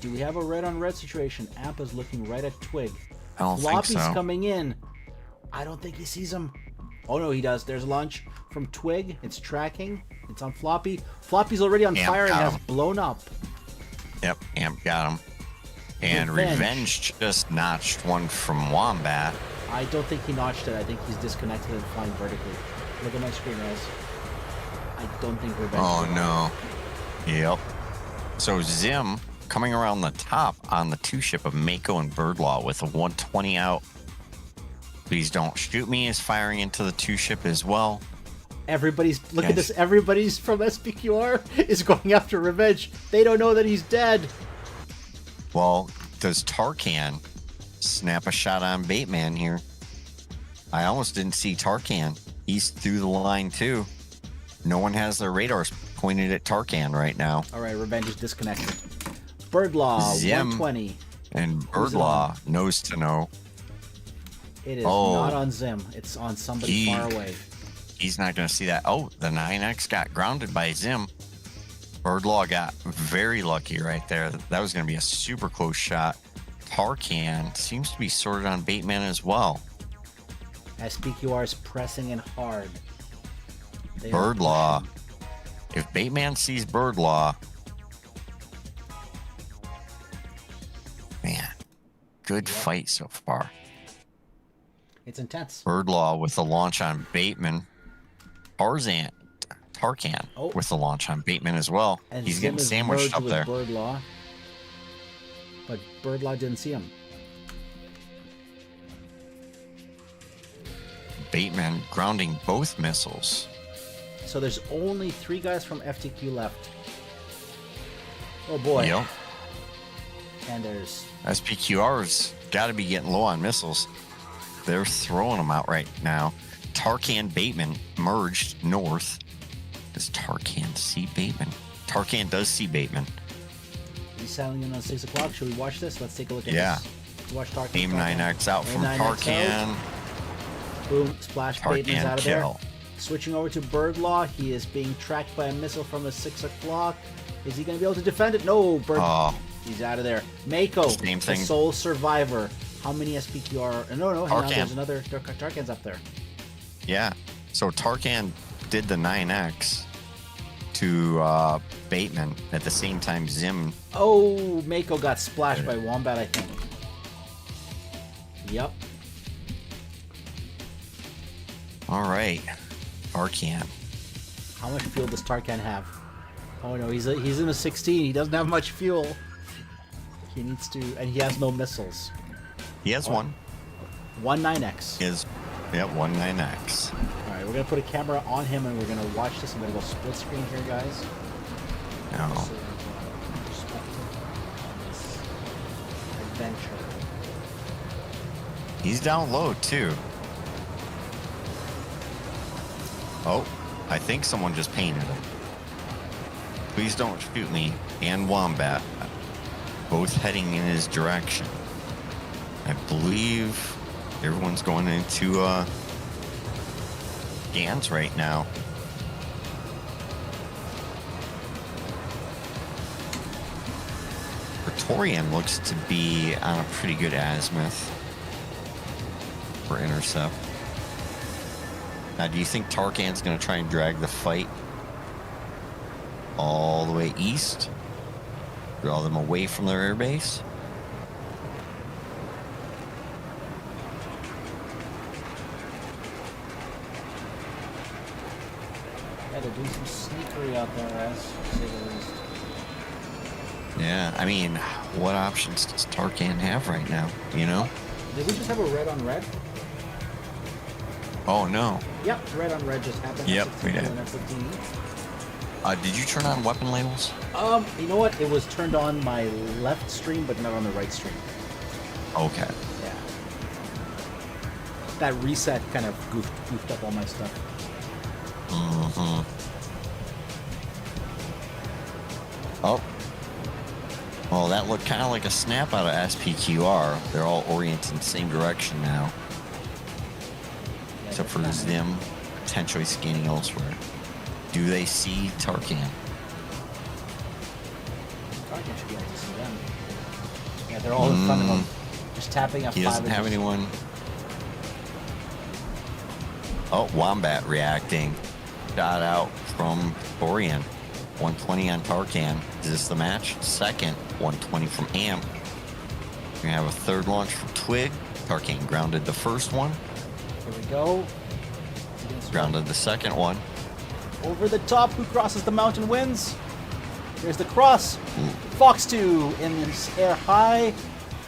Do we have a red on red situation? Ampa's looking right at Twig. I don't Floppy's think so. coming in. I don't think he sees him. Oh no, he does. There's a launch from Twig. It's tracking. It's on Floppy. Floppy's already on fire and has blown up. Yep, Amp got him. And Revenge just notched one from Wombat. I don't think he notched it. I think he's disconnected and flying vertically. Look at my screen, Rez. I don't think Revenge. Oh no. Yep. So Zim coming around the top on the 2-ship of Mako and Birdlaw with a 120 out. Please don't shoot me is firing into the 2-ship as well. Everybody's look at this. Everybody's from SPQR is going after Revenge. They don't know that he's dead. Well, does Tarkan snap a shot on Bateman here? I almost didn't see Tarkan. He's through the line too. No one has their radars pointed at Tarkan right now. All right, Revenge is disconnected. Birdlaw, Zim 120. And Birdlaw knows to know. It is not on Zim. It's on somebody far away. He's not going to see that. Oh, the 9X got grounded by Zim. Birdlaw got very lucky right there. That was going to be a super close shot. Tarkan seems to be sorted on Bateman as well. SPQR is pressing in hard. Birdlaw. If Bateman sees Birdlaw, man, good fight so far. It's intense. Birdlaw with the launch on Bateman. Tarkan with the launch on Bateman as well. And he's Zim getting sandwiched up there. Birdlaw, but Birdlaw didn't see him. Bateman grounding both missiles. So there's only 3 guys from FTQ left. Oh boy. Yep. And there's SPQR's got to be getting low on missiles. They're throwing them out right now. Tarkan Bateman merged north. Does Tarkan see Bateman? Tarkan does see Bateman. He's sailing in on 6 o'clock. Should we watch this? Let's take a look at this. Watch Tarkan. Aim 9X out from Tarkan. Boom. Splash. Bateman's out of there. Switching over to Birdlaw. He is being tracked by a missile from the 6 o'clock. Is he going to be able to defend it? No. He's out of there. Mako. Same thing. The sole survivor. How many SPQR? No. Hang on. There's another. Tarkan's up there. Yeah. So Tarkan did the 9X to Bateman at the same time Zim. Oh, Mako got splashed by Wombat, I think. Yep. All right. Tarkan. How much fuel does Tarkan have? Oh no, he's in a 16. He doesn't have much fuel. He needs to, and he has no missiles. He has one. 9X. One 9X. All right, we're gonna put a camera on him, and we're gonna watch this. I'm gonna go split screen here, guys. No. Adventure. He's down low too. Oh, I think someone just painted him. Please don't shoot me. And Wombat, both heading in his direction. I believe everyone's going into Gans right now. Praetorian looks to be on a pretty good azimuth for intercept. Now, do you think Tarkan's going to try and drag the fight all the way east? Draw them away from their airbase? To do some sneakery out there, as to say the least. Yeah, I mean, what options does Tarkan have right now? You know? Did we just have a red on red? Oh no. Yep, red on red just happened. Yep, we did. Did you turn on weapon labels? You know what? It was turned on my left stream, but not on the right stream. Okay. Yeah. That reset kind of goofed up all my stuff. Mm-hmm. Oh. Well, that looked kind of like a snap out of SPQR. They're all oriented in the same direction now. Except for Zim potentially scanning elsewhere. Do they see Tarkan? Tarkan should be able to see them. Yeah, they're all in front of him. Just tapping a 5. He doesn't have anyone. Oh, Wombat reacting. Shot out from Torian. 120 on Tarkan. Is this the match? Second, 120 from Amp. We're going to have a third launch from Twig. Tarkan grounded the first one. Here we go. Grounded the second one. Over the top, who crosses the mountain wins? Here's the cross. Fox 2 in the air high.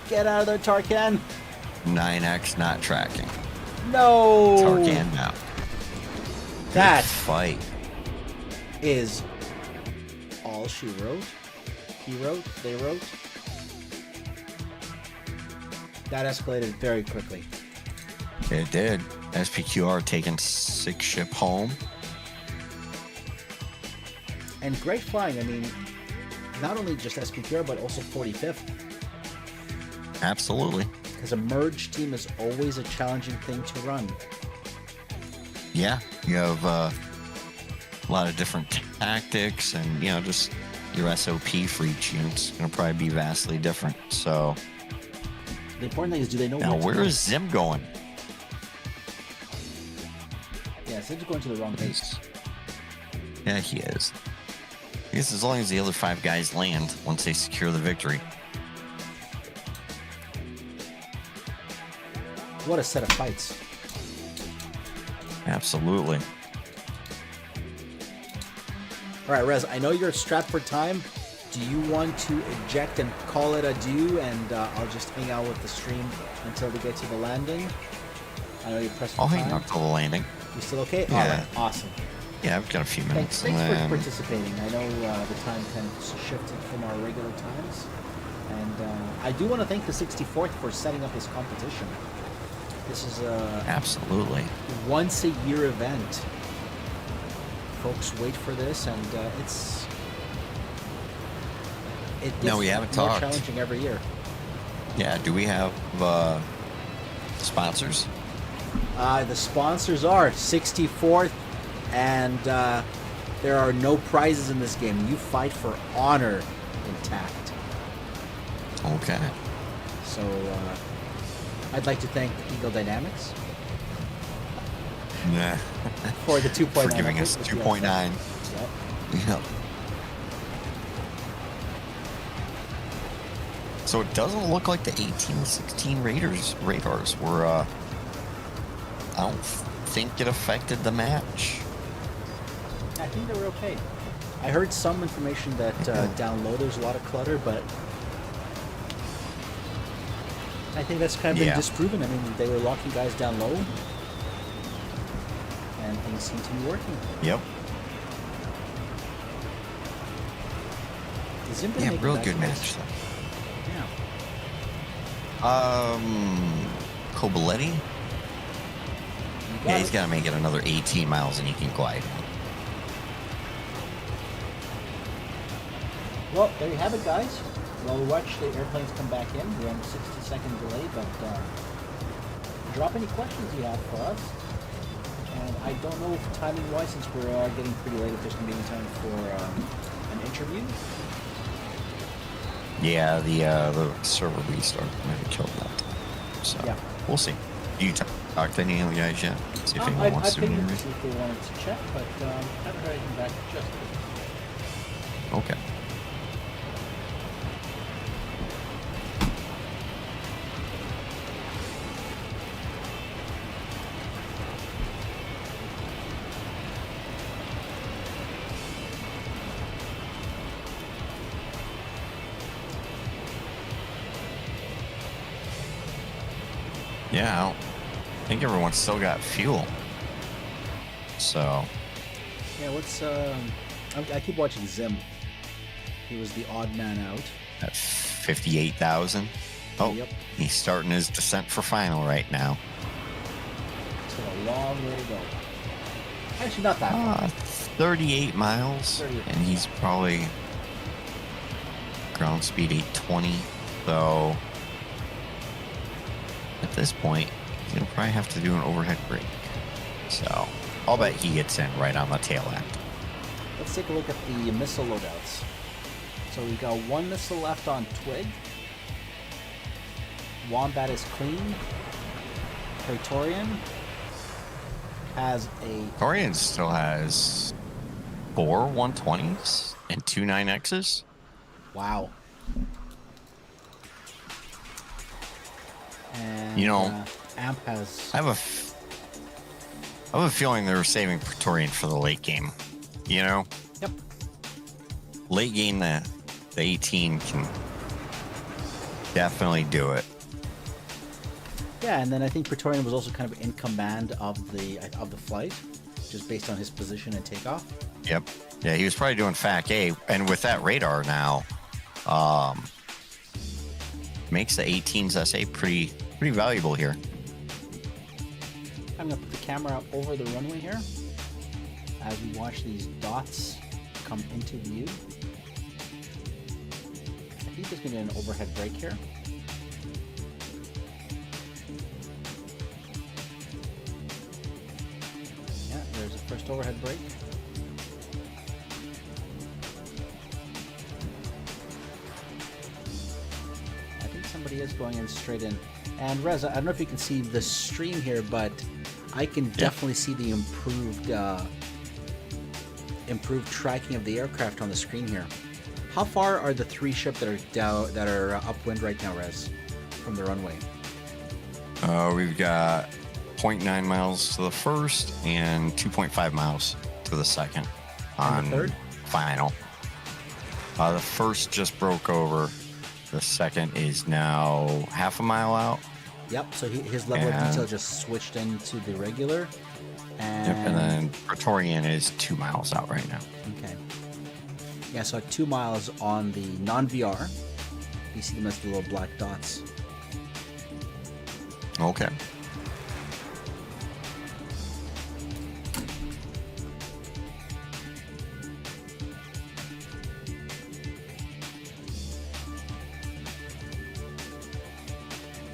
Get out of there, Tarkan. 9X not tracking. No. Tarkan now. That Good fight. is all she wrote. He wrote, they wrote. That escalated very quickly. It did. SPQR taking 6 ship home. And great flying. I mean, not only just SPQR, but also 45th. Absolutely. Because a merge team is always a challenging thing to run. Yeah, you have a lot of different tactics, and just your SOP for each unit's going to probably be vastly different. So the important thing is, do they know now where is Zim going? Yeah, Zim's going to the wrong base. Yeah, he is. I guess as long as the other 5 guys land once they secure the victory. What a set of fights. Absolutely. All right, Rez, I know you're strapped for time. Do you want to eject and call it adieu, and I'll just hang out with the stream until we get to the landing? I know you're pressed for I'll time. hang out till the landing. You still okay? Yeah. All right, awesome. Yeah, I've got a few minutes. Thanks and for then- participating. I know the time kind of shifted from our regular times. And I do want to thank the 64th for setting up this competition. This is a Absolutely. once-a-year event. Folks wait for this, and it gets No, we haven't more talked. challenging every year. Yeah, do we have sponsors? The sponsors are 64th, and there are no prizes in this game. You fight for honor in TACT. Okay. So I'd like to thank Eagle Dynamics Nah. for the 2.9. For giving us 2.9. Yep. Yep. So it doesn't look like the 1816 radars were, I don't think it affected the match. I think they were okay. I heard some information that down low there's a lot of clutter, but I think that's kind of been disproven. I mean, they were locking guys down low, and things seem to be working. Yep. Is Zim gonna Yeah, make real it good back to match. this? Yeah. Coboletti? You got Yeah, he's it. got to make it another 18 miles and he can glide. Well, there you have it, guys. While we watch the airplanes come back in, we're on a 60-second delay, but drop any questions you have for us. And I don't know if timing-wise, since we're getting pretty late, if there's going to be any time for an interview. Yeah, the server restart might have killed that time. So Yeah. we'll see. Do you talk to any of the guys yet? See if anyone I wants to do pinged an them to interview? see if they wanted to chat, but haven't heard anything back just yet. Okay. Yeah, I think everyone's still got fuel. So, Yeah, what's I keep watching Zim. He was the odd man out. at 58,000. Oh, Yep. he's starting his descent for final right now. It's got a long way to go. Actually, not that far. 38 miles, 38, and he's probably ground speed 820. So, at this point, he'll probably have to do an overhead brake. So, I'll bet he gets in right on the tail end. Let's take a look at the missile loadouts. So we've got one missile left on Twig. Wombat is clean. Praetorian. has a... Torian still has 4 120s and 2 9Xs. Wow. And, You know, Amp has... I have a feeling they were saving Praetorian for the late game. You know? Yep. Late game, the 18 can definitely do it. Yeah, and then I think Praetorian was also kind of in command of the flight, just based on his position and takeoff. Yep. Yeah, he was probably doing FAC-A, and with that radar now, makes the 18's SA pretty valuable here. I'm gonna put the camera over the runway here as we watch these dots come into view. I think there's gonna be an overhead brake here. Yeah, there's the first overhead brake. I think somebody is going in straight in. And Rez, I don't know if you can see the stream here, but I can definitely see the improved tracking of the aircraft on the screen here. How far are the 3 ships that are upwind right now, Rez, from the runway? We've got 0.9 miles to the first and 2.5 miles to the second. And the third? Final. The first just broke over. The second is now half a mile out. Yep, so his level of detail just switched into the regular. And then Praetorian is 2 miles out right now. Okay. Yeah, so at 2 miles on the non-VR, you see them as the little black dots. Okay.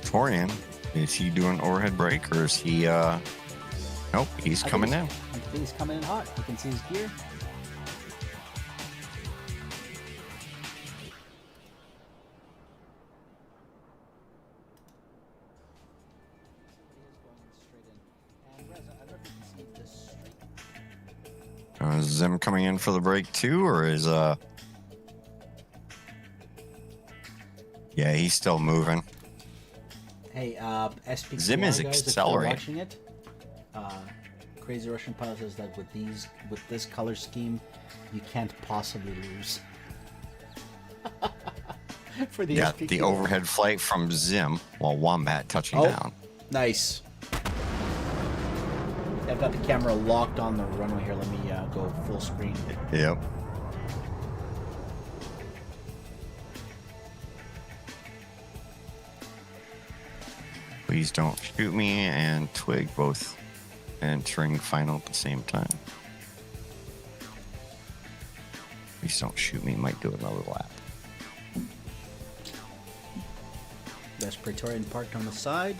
Torian, is he doing overhead brake or is he nope, he's coming in. I think he's coming in hot. You can see his gear. Is Zim coming in for the break too, or is yeah, he's still moving. Hey, SPQR Zim is guys, accelerating. if you're watching it, Crazy Russian Pilot says that with this color scheme, you can't possibly lose. For the SPQR. The overhead flight from Zim while Wombat touching down. Nice. I've got the camera locked on the runway here. Let me go full screen. Yep. Please don't shoot me and Twig both entering final at the same time. Please don't shoot me. Might do another lap. That's Praetorian parked on the side.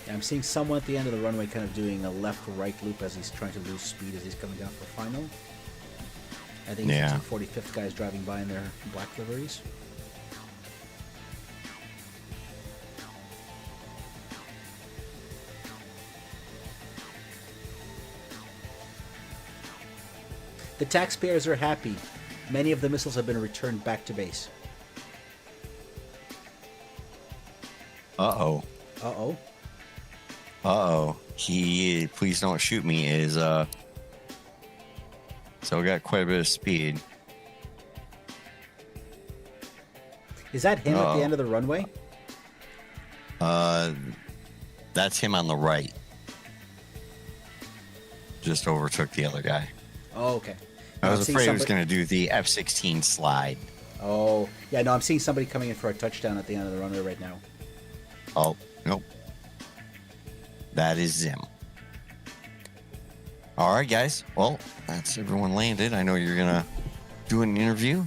Yeah, I'm seeing someone at the end of the runway kind of doing a left-right loop as he's trying to lose speed as he's coming down for final. I think it's the 245th guys driving by in their black liveries. The taxpayers are happy. Many of the missiles have been returned back to base. Uh-oh. Uh-oh. Uh-oh. He, please don't shoot me, is, so we got quite a bit of speed. Is that him at the end of the runway? That's him on the right. Just overtook the other guy. Oh, okay. I was afraid he was going to do the F-16 slide. Oh, yeah, no, I'm seeing somebody coming in for a touchdown at the end of the runway right now. Oh, nope. That is Zim. All right, guys. Well, that's everyone landed. I know you're going to do an interview.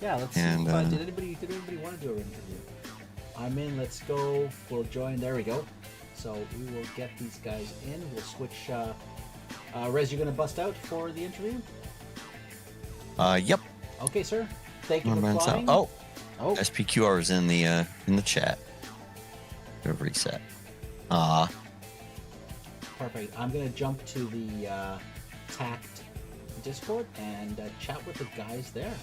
Yeah, let's see. Did anybody want to do an interview? I'm in. Let's go. We'll join. There we go. So we will get these guys in. We'll switch. Rez, you're going to bust out for the interview? Yep. Okay, sir. Thank you for flying. Oh, SPQR is in the chat. to reset. Perfect. I'm gonna jump to the TACT Discord and chat with the guys there.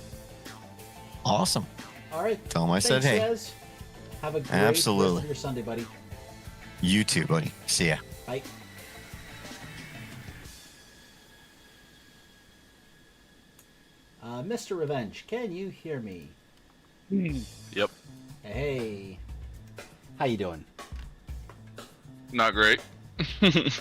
Awesome. All right. Tell them I said Thanks, hey. Yaz. Have a great Absolutely. rest of your Sunday, buddy. You too, buddy. See ya. Bye. Mr. Revenge, can you hear me? Yep. Hey. How you doing? Not great.